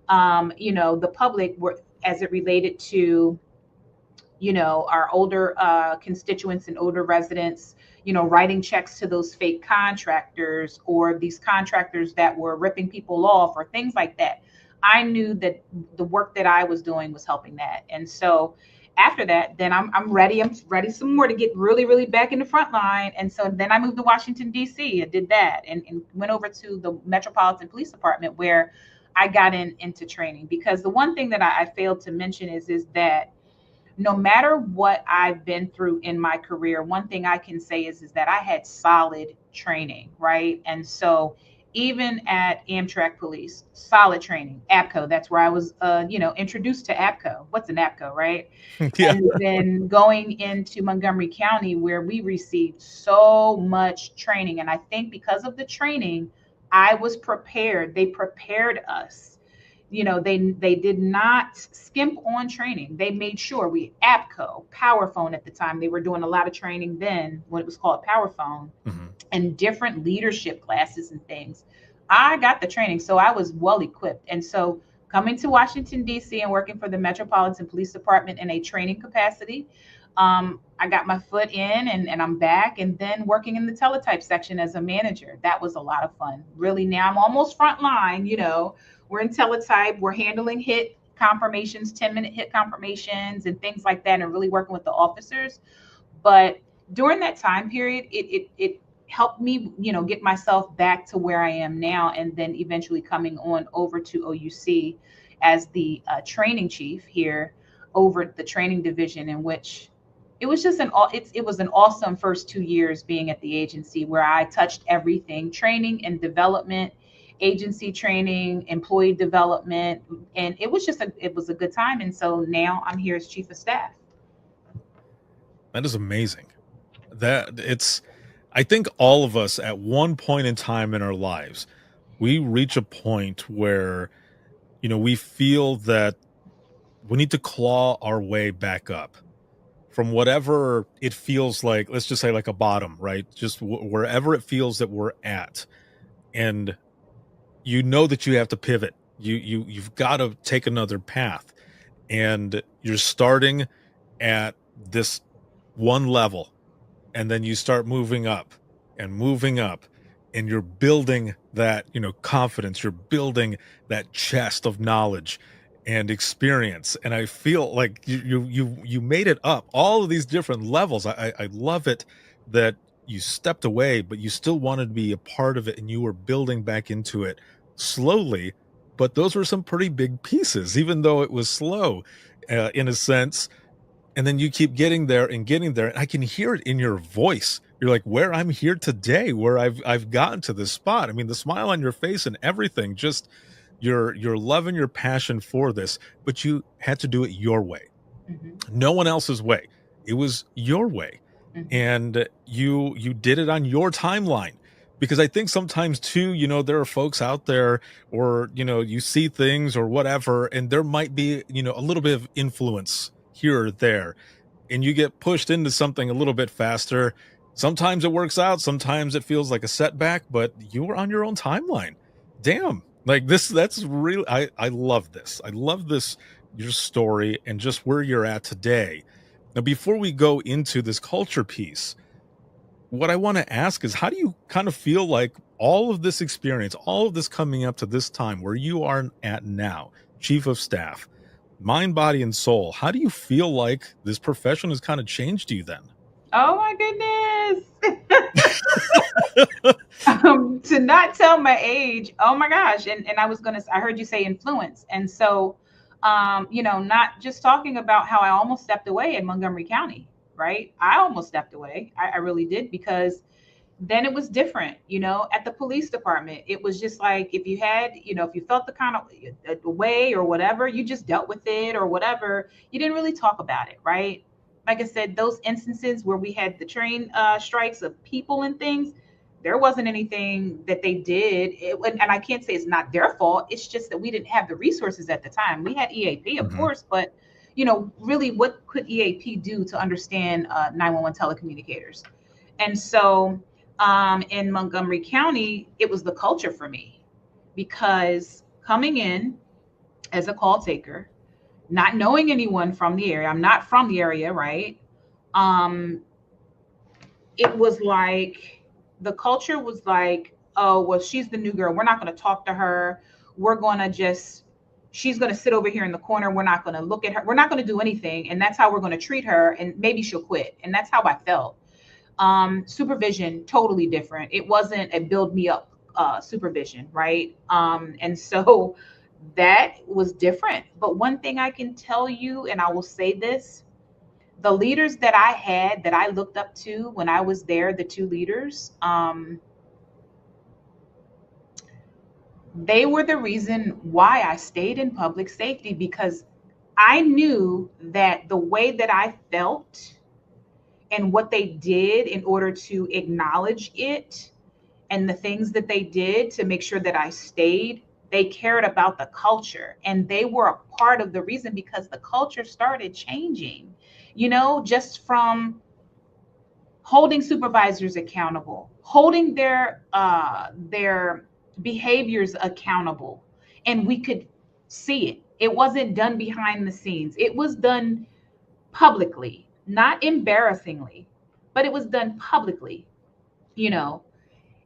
the public as it related to our older constituents and older residents, writing checks to those fake contractors or these contractors that were ripping people off or things like that. I knew that the work that I was doing was helping that. And so after that, then I'm ready. I'm ready some more to get really, really back in the front line. And so then I moved to Washington, D.C. and did that and went over to the Metropolitan Police Department where I got into training. Because the one thing that I failed to mention is that no matter what I've been through in my career, one thing I can say is that I had solid training, right? And so even at Amtrak Police, solid training, APCO, that's where I was, introduced to APCO. What's an APCO, right? Yeah. And then going into Montgomery County, where we received so much training. And I think because of the training, I was prepared. They prepared us. They did not skimp on training. They made sure we APCO, PowerPhone at the time. They were doing a lot of training then when it was called PowerPhone Hmm. and different leadership classes and things. I got the training, so I was well equipped. And so coming to Washington, D.C. and working for the Metropolitan Police Department in a training capacity, I got my foot in and I'm back. And then working in the teletype section as a manager, that was a lot of fun. Really, now I'm almost frontline, we're in teletype, we're handling hit confirmations, 10-minute hit confirmations and things like that, and really working with the officers. But during that time period, it helped me, get myself back to where I am now, and then eventually coming on over to OUC as the training chief here over the training division, in which it was just it was an awesome first 2 years being at the agency where I touched everything: training and development, agency training, employee development, and it was a good time. And so now I'm here as chief of staff. That is amazing. I think all of us at one point in time in our lives, we reach a point where, we feel that we need to claw our way back up from whatever it feels like. Let's just say like a bottom, right? Just wherever it feels that we're at. And you know that you have to pivot. You've got to take another path. And you're starting at this one level, and then you start moving up and moving up, and you're building that, confidence. You're building that chest of knowledge and experience. And I feel like you made it up all of these different levels. I love it that you stepped away, but you still wanted to be a part of it, and you were building back into it slowly. But those were some pretty big pieces, even though it was slow, in a sense. And then you keep getting there and getting there, and I can hear it in your voice. You're like, where I'm here today, where I've gotten to this spot. I mean, the smile on your face and everything, just your love and your passion for this, but you had to do it your way. No one else's way. It was your way. And you did it on your timeline. Because I think sometimes too, there are folks out there, or you see things or whatever, and there might be a little bit of influence here or there, and you get pushed into something a little bit faster. Sometimes it works out, sometimes it feels like a setback, but you were on your own timeline. Damn, like that's really, I love this. I love this, your story, and just where you're at today. Now, before we go into this culture piece, what I want to ask is, how do you kind of feel like all of this experience, all of this coming up to this time where you are at now, chief of staff, mind, body, and soul, how do you feel like this profession has kind of changed you then? Oh my goodness. To not tell my age, oh my gosh. And I heard you say influence. And so, not just talking about how I almost stepped away in Montgomery County, right? I almost stepped away. I really did, because then it was different, at the police department. It was just like, if you had, if you felt the kind of way or whatever, you just dealt with it or whatever. You didn't really talk about it, right? Like I said, those instances where we had the train strikes of people and things, there wasn't anything that they did. And I can't say it's not their fault. It's just that we didn't have the resources at the time. We had EAP, of course, but really, what could EAP do to understand 911 telecommunicators? And so in Montgomery County, it was the culture for me, because coming in as a call taker, not knowing anyone from the area, I'm not from the area, right? It was like, the culture was like, oh, well, she's the new girl. We're not going to talk to her. She's going to sit over here in the corner. We're not going to look at her. We're not going to do anything. And that's how we're going to treat her. And maybe she'll quit. And that's how I felt. Supervision, totally different. It wasn't a build me up supervision, right? And so that was different. But one thing I can tell you, and I will say this, the leaders that I had, that I looked up to when I was there, the two leaders, they were the reason why I stayed in public safety, because I knew that the way that I felt and what they did in order to acknowledge it, and the things that they did to make sure that I stayed, they cared about the culture, and they were a part of the reason, because the culture started changing, just from holding supervisors accountable, holding their behaviors accountable. And we could see it. It wasn't done behind the scenes. It was done publicly, not embarrassingly, but it was done publicly,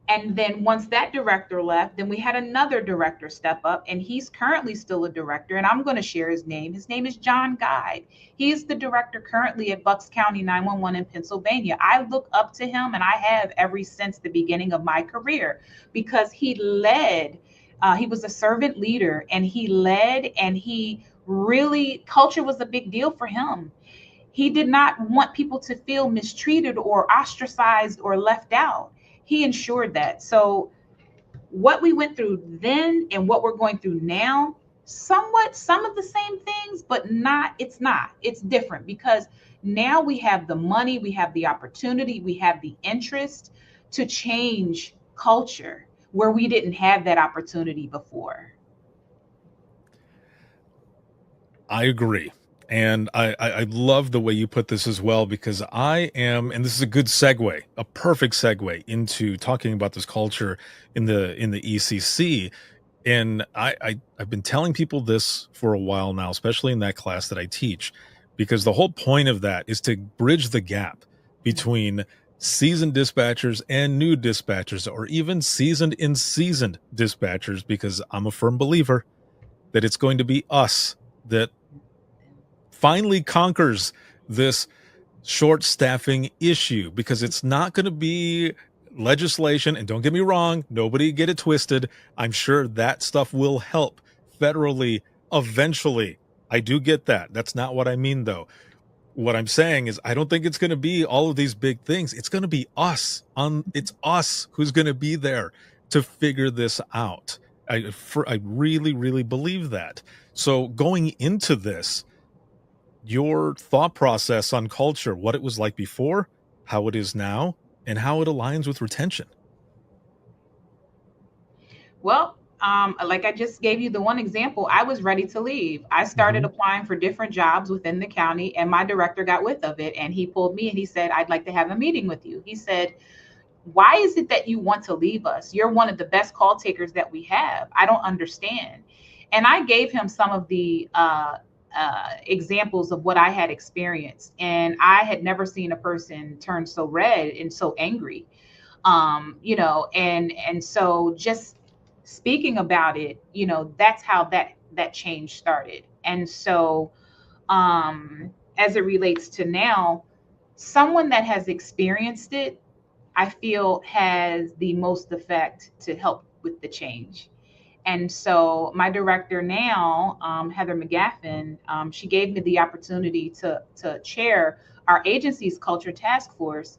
And then once that director left, then we had another director step up, and he's currently still a director, and I'm going to share his name. His name is John Guide. He's the director currently at Bucks County 911 in Pennsylvania. I look up to him, and I have ever since the beginning of my career, because he led, he was a servant leader, and he led, and he really, culture was a big deal for him. He did not want people to feel mistreated or ostracized or left out. He ensured that. So what we went through then and what we're going through now, somewhat some of the same things, but it's different, because now we have the money, we have the opportunity, we have the interest to change culture where we didn't have that opportunity before. I agree. And I love the way you put this as well, because and this is a good segue, a perfect segue into talking about this culture in the ECC. And I've been telling people this for a while now, especially in that class that I teach, because the whole point of that is to bridge the gap between seasoned dispatchers and new dispatchers, or even seasoned and seasoned dispatchers, because I'm a firm believer that it's going to be us that finally conquers this short staffing issue, because it's not going to be legislation. And don't get me wrong, nobody get it twisted. I'm sure that stuff will help federally eventually. I do get that. That's not what I mean, though. What I'm saying is I don't think it's going to be all of these big things. It's going to be us. It's us who's going to be there to figure this out. I really, really believe that. So going into this, your thought process on culture, what it was like before, how it is now, and how it aligns with retention. Well, like I just gave you the one example, I was ready to leave. I started applying for different jobs within the county, and my director got wind of it, and he pulled me and he said, I'd like to have a meeting with you. He said, why is it that you want to leave us? You're one of the best call takers that we have. I don't understand. And I gave him some of the examples of what I had experienced. And I had never seen a person turn so red and so angry. And so just speaking about it, that's how that change started. And so as it relates to now, someone that has experienced it, I feel has the most effect to help with the change. And so my director now, Heather McGaffin, she gave me the opportunity to chair our agency's culture task force,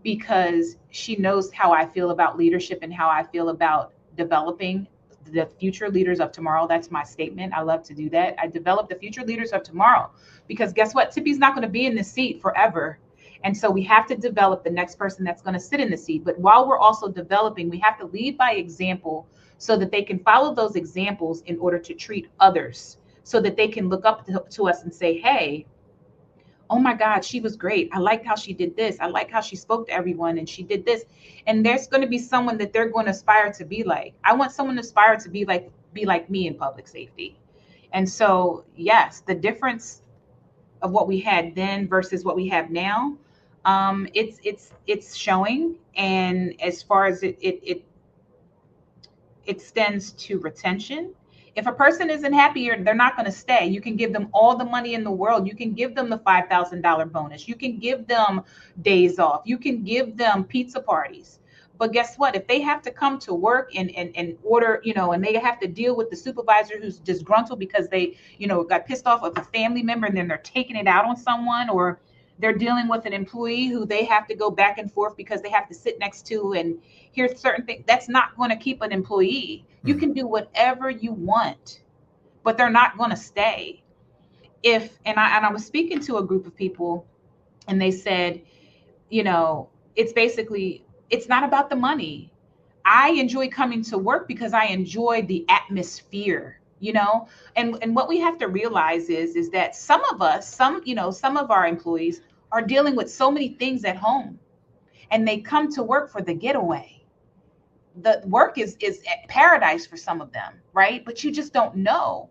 because she knows how I feel about leadership and how I feel about developing the future leaders of tomorrow. That's my statement. I love to do that. I develop the future leaders of tomorrow, because guess what? Tipi's not going to be in this seat forever. And so we have to develop the next person that's going to sit in the seat. But while we're also developing, we have to lead by example so that they can follow those examples in order to treat others, so that they can look up to us and say, hey, oh my God, she was great. I liked how she did this. I like how she spoke to everyone and she did this. And there's going to be someone that they're going to aspire to be like. I want someone to aspire to be like me in public safety. And so, yes, the difference of what we had then versus what we have now, it's showing. And as far as it extends to retention, if a person isn't happy, they're not going to stay. You can give them all the money in the world. You can give them the $5,000 bonus. You can give them days off. You can give them pizza parties. But guess what? If they have to come to work and order, and they have to deal with the supervisor who's disgruntled because they, got pissed off with a family member, and then they're taking it out on someone, or they're dealing with an employee who they have to go back and forth because they have to sit next to and hear certain things, that's not going to keep an employee. You can do whatever you want, but they're not going to stay. I was speaking to a group of people, and they said, it's not about the money. I enjoy coming to work because I enjoy the atmosphere, and what we have to realize is that some of our employees are dealing with so many things at home, and they come to work for the getaway. The work is paradise for some of them, right? But you just don't know.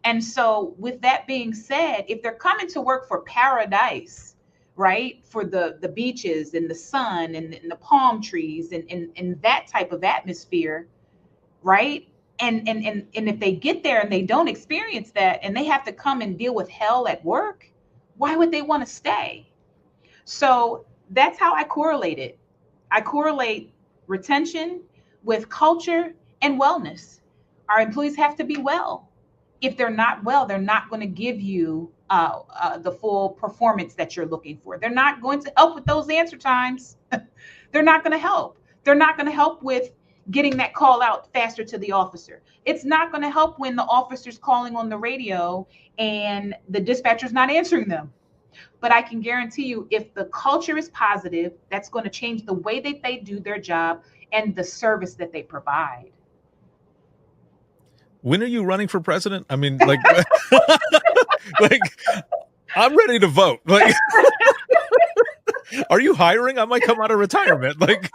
And so with that being said, if they're coming to work for paradise, right, for the beaches and the sun and the palm trees and that type of atmosphere, right? And if they get there and they don't experience that, and they have to come and deal with hell at work, why would they want to stay? So that's how I correlate it. I correlate retention with culture and wellness. Our employees have to be well. If they're not well, they're not going to give you the full performance that you're looking for. They're not going to help with those answer times. They're not going to help. They're not going to help with getting that call out faster to the officer. It's not going to help when the officer's calling on the radio and the dispatcher's not answering them. But I can guarantee you, if the culture is positive, that's going to change the way that they do their job and the service that they provide. When are you running for president? I mean, like I'm ready to vote. Like, are you hiring? I might come out of retirement. Like,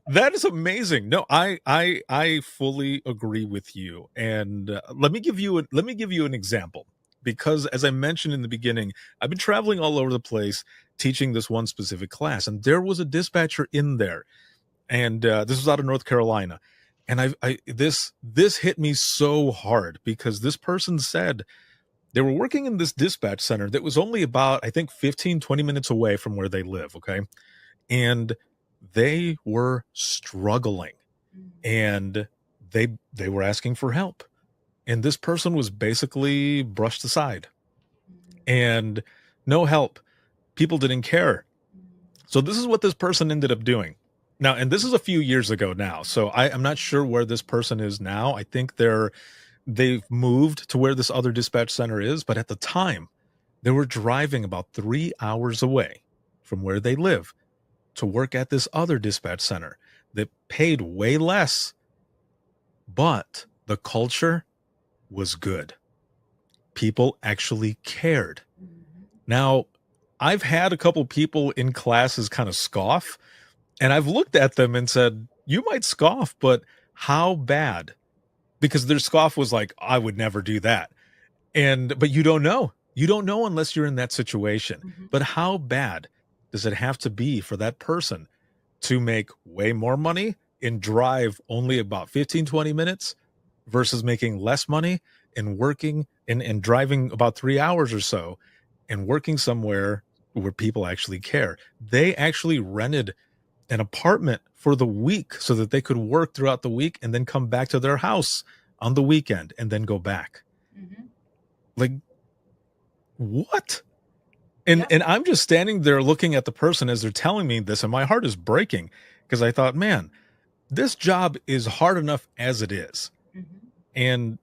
that is amazing. No, I fully agree with you. And let me give you an example, because as I mentioned in the beginning, I've been traveling all over the place teaching this one specific class, and there was a dispatcher in there. And this was out of North Carolina. And this hit me so hard, because this person said They were working in this dispatch center that was only about, I think, 15, 20 minutes away from where they live. Okay. And they were struggling, and they were asking for help. And this person was basically brushed aside, and no help. People didn't care. So this is what this person ended up doing. Now, and this is a few years ago now. So I'm not sure where this person is now. I think they've moved to where this other dispatch center is, but at the time, they were driving about 3 hours away from where they live to work at this other dispatch center that paid way less, but the culture was good. People actually cared. Now, I've had a couple people in classes kind of scoff, and I've looked at them and said, you might scoff, but how bad? Because their scoff was like, I would never do that. But you don't know. You don't know unless you're in that situation. But how bad does it have to be for that person to make way more money and drive only about 15, 20 minutes versus making less money and working and driving about 3 hours or so and working somewhere where people actually care? They actually rented an apartment for the week so that they could work throughout the week and then come back to their house on the weekend and then go back. Like, what? And I'm just standing there looking at the person as they're telling me this, and my heart is breaking because I thought, man, this job is hard enough as it is. And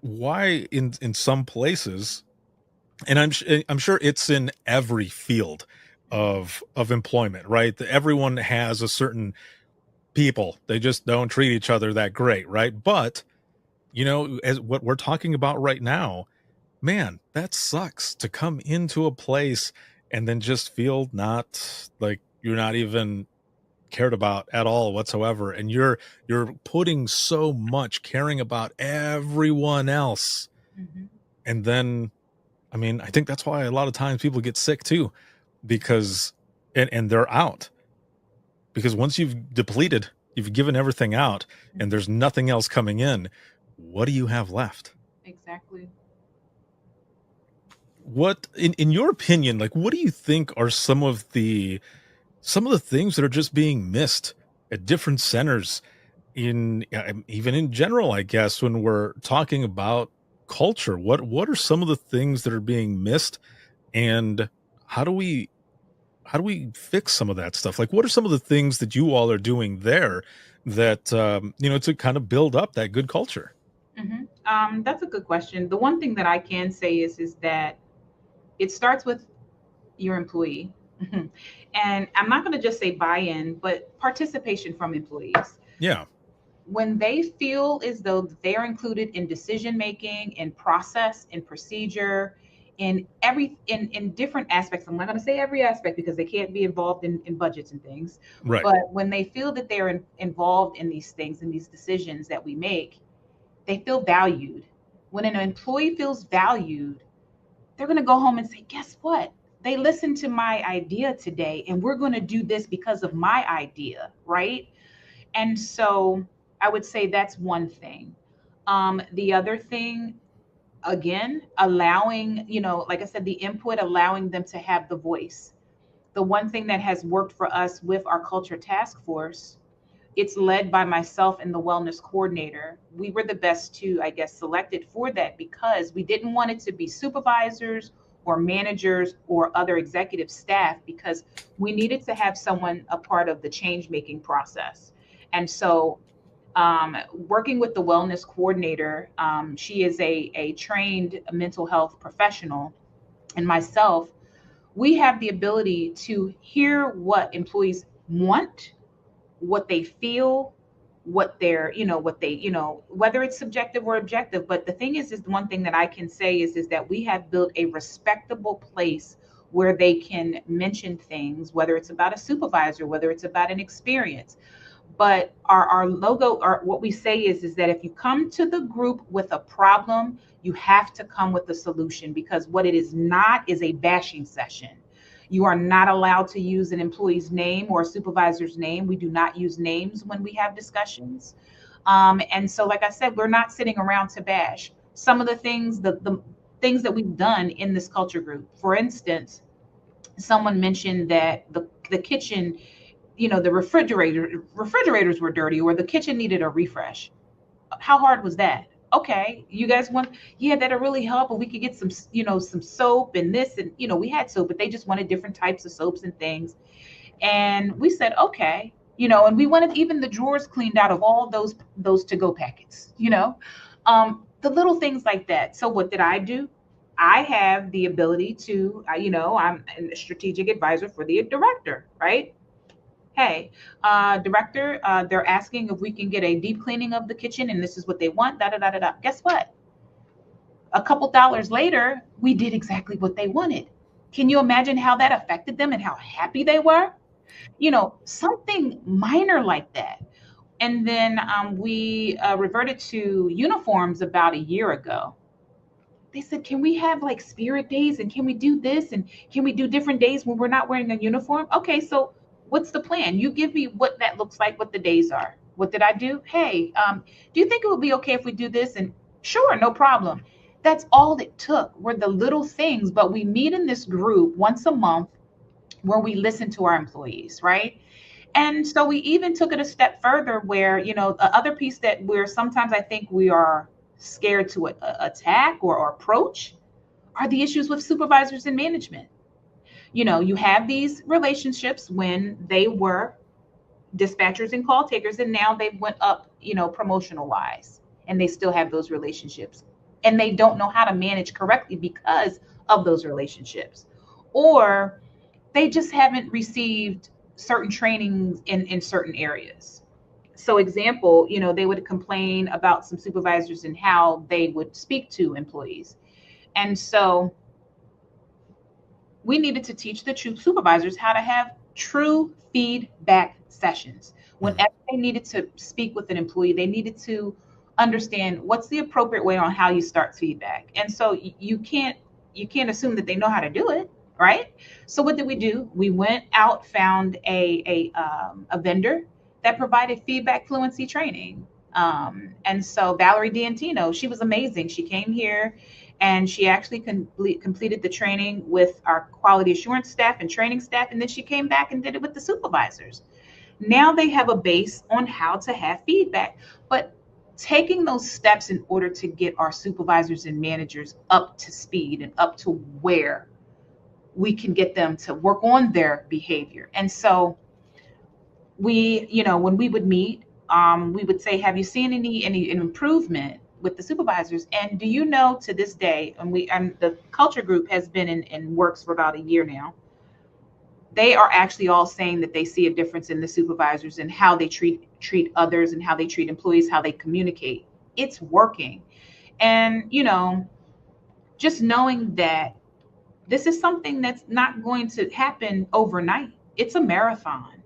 why in some places, and I'm sure it's in every field of employment, right? That everyone has a certain people. They just don't treat each other that great, right? But, as what we're talking about right now, man, that sucks to come into a place and then just feel not like you're not even cared about at all whatsoever. And you're putting so much caring about everyone else. And then, I mean, I think that's why a lot of times people get sick too, because, and they're out because once you've depleted, you've given everything out and there's nothing else coming in. What do you have left? Exactly. What, in your opinion, like, what do you think are some of the things that are just being missed at different centers even in general, I guess, when we're talking about culture? What are some of the things that are being missed, and how do we fix some of that stuff? Like, what are some of the things that you all are doing there that, to kind of build up that good culture? That's a good question. The one thing that I can say is that it starts with your employee. And I'm not going to just say buy-in, but participation from employees. Yeah. When they feel as though they're included in decision making, in process, in procedure, in different aspects. I'm not going to say every aspect because they can't be involved in budgets and things. Right. But when they feel that they're involved in these things, in these decisions that we make, they feel valued. When an employee feels valued, they're going to go home and say, guess what? They listened to my idea today, and we're going to do this because of my idea, right? And so I would say that's one thing. The other thing, again, allowing, like I said, the input, allowing them to have the voice. The one thing that has worked for us with our culture task force, it's led by myself and the wellness coordinator. We were the best two, I guess, selected for that because we didn't want it to be supervisors or managers or other executive staff, because we needed to have someone a part of the change-making process. And so working with the wellness coordinator, she is a trained mental health professional, and myself, we have the ability to hear what employees want, what they feel, what they're, whether it's subjective or objective. But the thing is the one thing that I can say is that we have built a respectable place where they can mention things, whether it's about a supervisor, whether it's about an experience. But our logo, or what we say is that if you come to the group with a problem, you have to come with a solution, because what it is not is a bashing session. You are not allowed to use an employee's name or a supervisor's name. We do not use names when we have discussions. And so, like I said, we're not sitting around to bash. Some of the things, the things that we've done in this culture group. For instance, someone mentioned that the kitchen, the refrigerators were dirty, or the kitchen needed a refresh. How hard was that? Okay, you guys want, yeah, that'll really help. And we could get some, some soap and this, and, we had soap, but they just wanted different types of soaps and things. And we said, okay, and we wanted even the drawers cleaned out of all those to-go packets, the little things like that. So what did I do? I have the ability to, I'm a strategic advisor for the director, right? Hey, director, they're asking if we can get a deep cleaning of the kitchen, and this is what they want, da da da da da. Guess what? A couple dollars later, we did exactly what they wanted. Can you imagine how that affected them and how happy they were? Something minor like that. And then we reverted to uniforms about a year ago. They said, can we have like spirit days, and can we do this, and can we do different days when we're not wearing a uniform? Okay, so what's the plan? You give me what that looks like, what the days are. What did I do? Hey, do you think it would be okay if we do this? And sure, no problem. That's all it took, were the little things. But we meet in this group once a month where we listen to our employees, right? And so we even took it a step further where, the other piece that sometimes I think we are scared to attack or approach are the issues with supervisors and management. You have these relationships when they were dispatchers and call takers, and now they went up, promotional wise, and they still have those relationships, and they don't know how to manage correctly because of those relationships, or they just haven't received certain trainings in certain areas. So example, they would complain about some supervisors and how they would speak to employees. And so we needed to teach the true supervisors how to have true feedback sessions. Whenever they needed to speak with an employee, they needed to understand what's the appropriate way on how you start feedback. And so you can't assume that they know how to do it, right? So what did we do? We went out, found a vendor that provided feedback fluency training. And so Valerie D'Antino, she was amazing. She came here and she actually completed the training with our quality assurance staff and training staff. And then she came back and did it with the supervisors. Now they have a base on how to have feedback, but taking those steps in order to get our supervisors and managers up to speed and up to where we can get them to work on their behavior. And so we, when we would meet, we would say, have you seen any improvement with the supervisors? And do you know, to this day, and the culture group has been in works for about a year now, they are actually all saying that they see a difference in the supervisors and how they treat others and how they treat employees, how they communicate. It's working. And, just knowing that this is something that's not going to happen overnight. It's a marathon.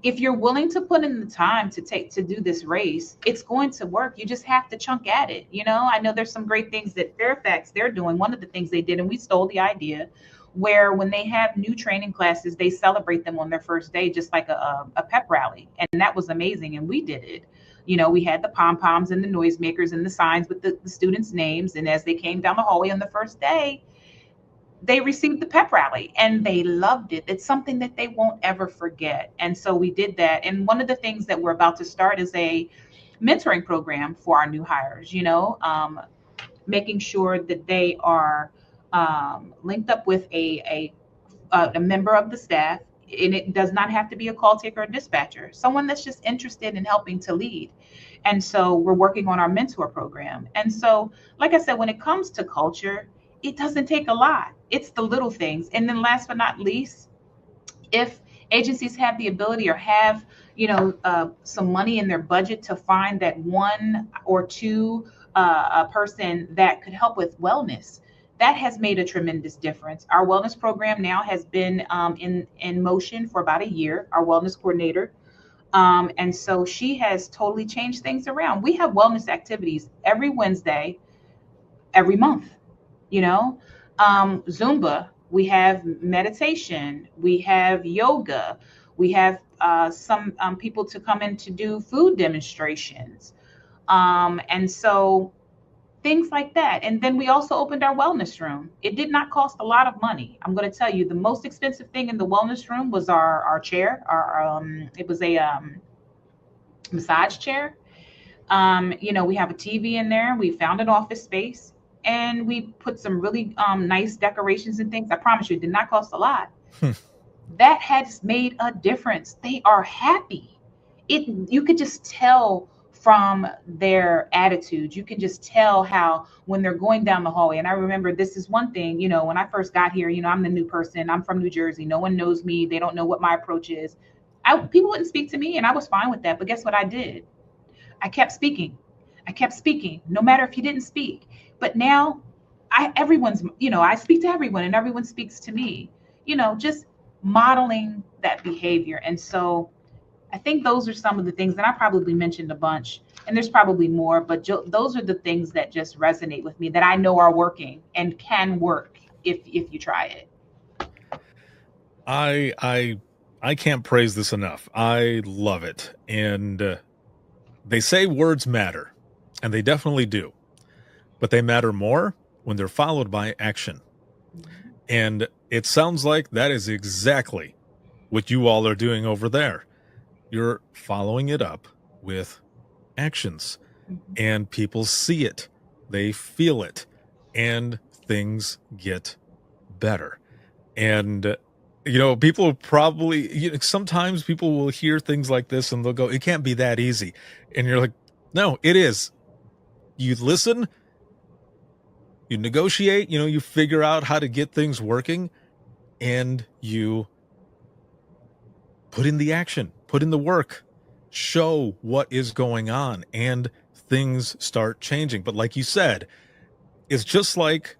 If you're willing to put in the time to do this race, it's going to work. You just have to chunk at it. I know there's some great things that Fairfax, they're doing. One of the things they did, and we stole the idea, where when they have new training classes, they celebrate them on their first day, just like a pep rally. And that was amazing. And we did it. We had the pom-poms and the noisemakers and the signs with the students' names. And as they came down the hallway on the first day, they received the pep rally and they loved it. It's something that they won't ever forget. And so we did that. And one of the things that we're about to start is a mentoring program for our new hires, making sure that they are linked up with a member of the staff. And it does not have to be a call taker or dispatcher, someone that's just interested in helping to lead. And so we're working on our mentor program. And so, like I said, when it comes to culture, it doesn't take a lot. It's the little things. And then last but not least, if agencies have the ability or have, some money in their budget to find that one or two a person that could help with wellness, that has made a tremendous difference. Our wellness program now has been in motion for about a year, our wellness coordinator. And so she has totally changed things around. We have wellness activities every Wednesday, every month. Zumba, we have meditation, we have yoga, we have some people to come in to do food demonstrations. And so things like that. And then we also opened our wellness room. It did not cost a lot of money. I'm going to tell you, the most expensive thing in the wellness room was our chair. It was a massage chair. We have a TV in there. We found an office space, and we put some really nice decorations and things. I promise you, it did not cost a lot. That has made a difference. They are happy. You could just tell from their attitude. You can just tell how when they're going down the hallway. And I remember this is one thing, when I first got here, I'm the new person. I'm from New Jersey. No one knows me. They don't know what my approach is. People wouldn't speak to me, and I was fine with that. But guess what I did? I kept speaking. No matter if you didn't speak. But now I speak to everyone, and everyone speaks to me, just modeling that behavior. And so I think those are some of the things that I probably mentioned a bunch, and there's probably more, but those are the things that just resonate with me that I know are working and can work if you try it. I can't praise this enough. I love it. And they say words matter, and they definitely do, but they matter more when they're followed by action. And it sounds like that is exactly what you all are doing over there. You're following it up with actions, and people see it, they feel it, and things get better. And people probably, sometimes people will hear things like this and they'll go, it can't be that easy. And you're like, no, it is. You listen, you negotiate, you figure out how to get things working, and you put in the action, put in the work, show what is going on, and things start changing. But like you said, it's just like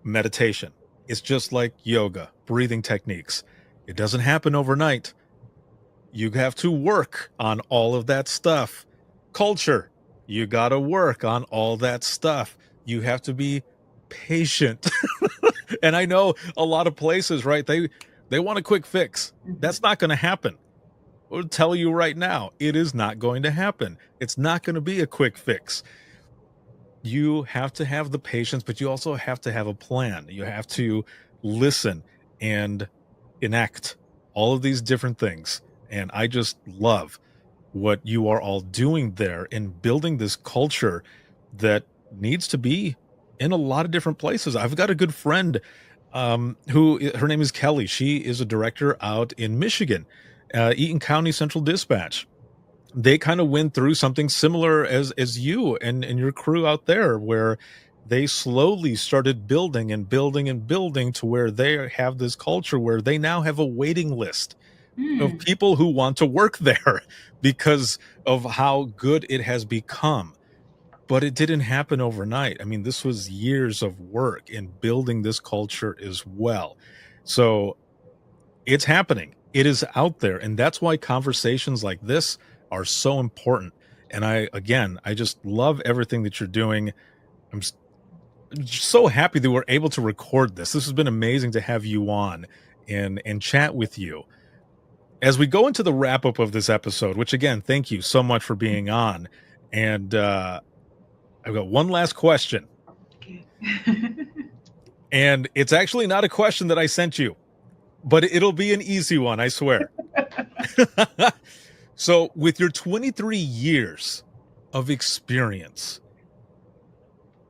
meditation. It's just like yoga, breathing techniques. It doesn't happen overnight. You have to work on all of that stuff. Culture, you got to work on all that stuff. You have to be patient. And I know a lot of places, right? They want a quick fix. That's not going to happen. I'll tell you right now, it is not going to happen. It's not going to be a quick fix. You have to have the patience, but you also have to have a plan. You have to listen and enact all of these different things. And I just love what you are all doing there in building this culture that needs to be in a lot of different places. I've got a good friend who, her name is Kelly. She is a director out in Michigan, Eaton County Central Dispatch. They kind of went through something similar as you and your crew out there, where they slowly started building and building and building to where they have this culture where they now have a waiting list of people who want to work there because of how good it has become. But it didn't happen overnight. I mean, this was years of work in building this culture as well. So it's happening. It is out there. And that's why conversations like this are so important. And I just love everything that you're doing. I'm so happy that we're able to record this. This has been amazing to have you on and chat with you. As we go into the wrap up of this episode, which again, thank you so much for being on. And I've got one last question. Okay. And it's actually not a question that I sent you, but it'll be an easy one, I swear. So with your 23 years of experience,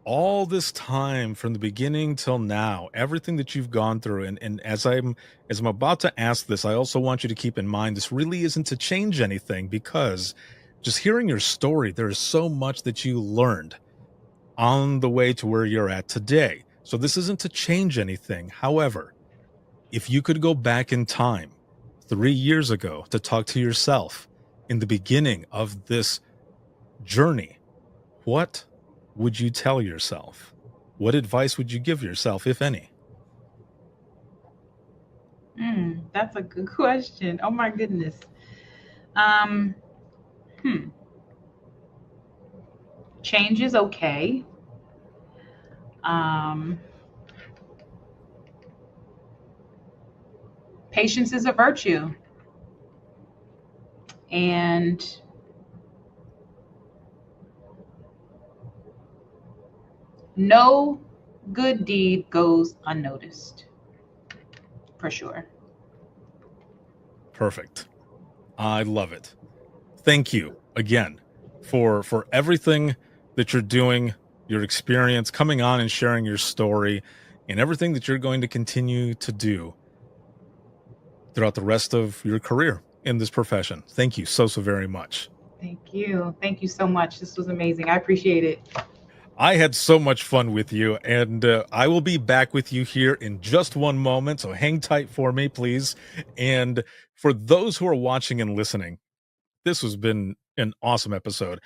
all this time from the beginning till now, everything that you've gone through, and as I'm about to ask this, I also want you to keep in mind this really isn't to change anything, because just hearing your story, there is so much that you learned on the way to where you're at today. So this isn't to change anything. However, if you could go back in time 3 years ago to talk to yourself in the beginning of this journey, what would you tell yourself? What advice would you give yourself, if any? That's a good question. Oh my goodness. Change is okay. Patience is a virtue. And no good deed goes unnoticed. For sure. Perfect. I love it. Thank you again for everything that you're doing, your experience, coming on and sharing your story, and everything that you're going to continue to do throughout the rest of your career in this profession. Thank you so very much. Thank you. Thank you so much. This was amazing. I appreciate it. I had so much fun with you, and I will be back with you here in just one moment, so hang tight for me, please. And for those who are watching and listening, this has been an awesome episode.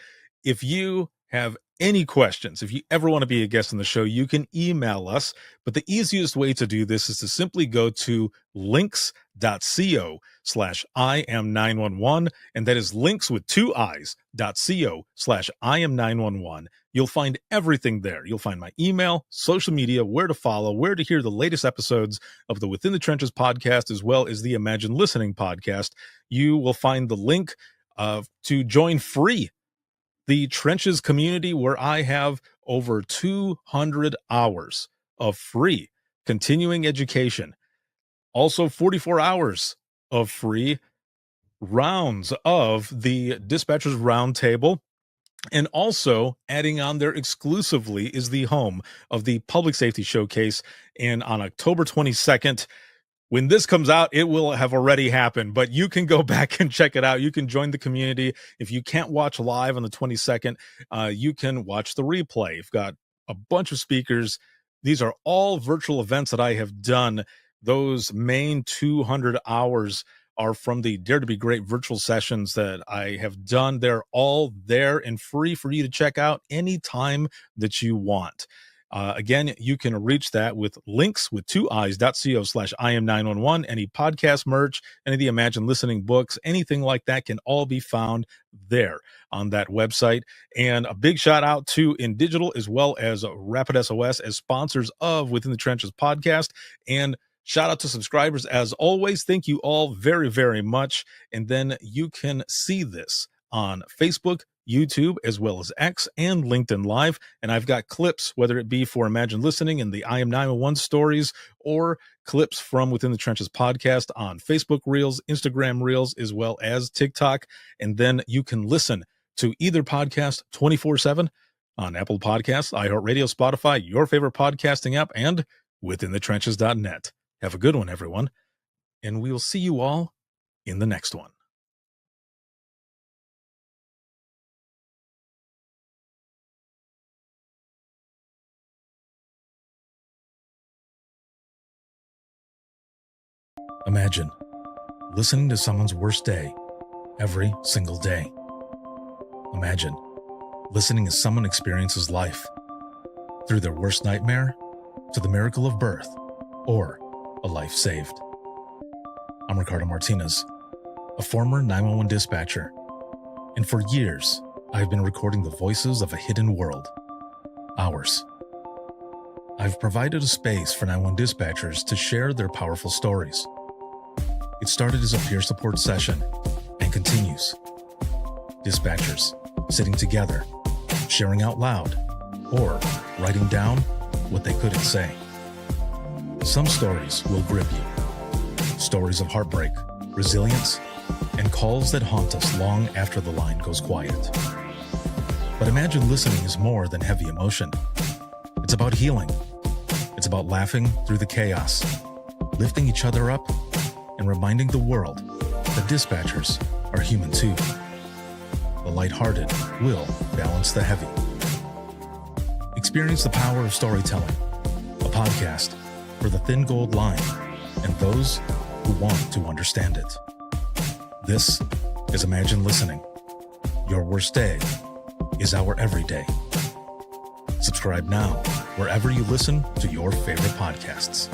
If you have any questions, if you ever want to be a guest on the show, you can email us. But the easiest way to do this is to simply go to links.co/IM911. And that is links with 2 I's.co/IM911. You'll find everything there. You'll find my email, social media, where to follow, where to hear the latest episodes of the Within the Trenches podcast, as well as the Imagine Listening podcast. You will find the link to join free the Trenches community, where I have over 200 hours of free continuing education. Also 44 hours of free rounds of the Dispatchers Roundtable. And also adding on there exclusively is the home of the Public Safety Showcase. And on October 22nd, when this comes out, it will have already happened, but you can go back and check it out. You can join the community. If you can't watch live on the 22nd, you can watch the replay. You've got a bunch of speakers. These are all virtual events that I have done. Those main 200 hours are from the Dare to Be Great virtual sessions that I have done. They're all there and free for you to check out anytime that you want. Again, you can reach that with links with 2 I's.co/IM911. Any podcast merch, any of the Imagine Listening books, anything like that can all be found there on that website. And a big shout out to InDigital as well as Rapid SOS as sponsors of Within the Trenches podcast. And shout out to subscribers as always. Thank you all very, very much. And then you can see this on Facebook, YouTube, as well as X and LinkedIn Live. And I've got clips, whether it be for Imagine Listening and the IM911 stories, or clips from Within the Trenches podcast on Facebook Reels, Instagram Reels, as well as TikTok. And then you can listen to either podcast 24/7 on Apple Podcasts, iHeartRadio, Spotify, your favorite podcasting app, and withinthetrenches.net. Have a good one, everyone. And we will see you all in the next one. Imagine listening to someone's worst day every single day. Imagine listening as someone experiences life through their worst nightmare to the miracle of birth or a life saved. I'm Ricardo Martinez, a former 911 dispatcher, and for years, I've been recording the voices of a hidden world, ours. I've provided a space for 911 dispatchers to share their powerful stories. It started as a peer support session and continues. Dispatchers sitting together, sharing out loud, or writing down what they couldn't say. Some stories will grip you. Stories of heartbreak, resilience, and calls that haunt us long after the line goes quiet. But Imagine Listening is more than heavy emotion. It's about healing. It's about laughing through the chaos, lifting each other up, and reminding the world that dispatchers are human too. The lighthearted will balance the heavy. Experience the power of storytelling, a podcast for the thin gold line and those who want to understand it. This is Imagine Listening. Your worst day is our everyday. Subscribe now wherever you listen to your favorite podcasts.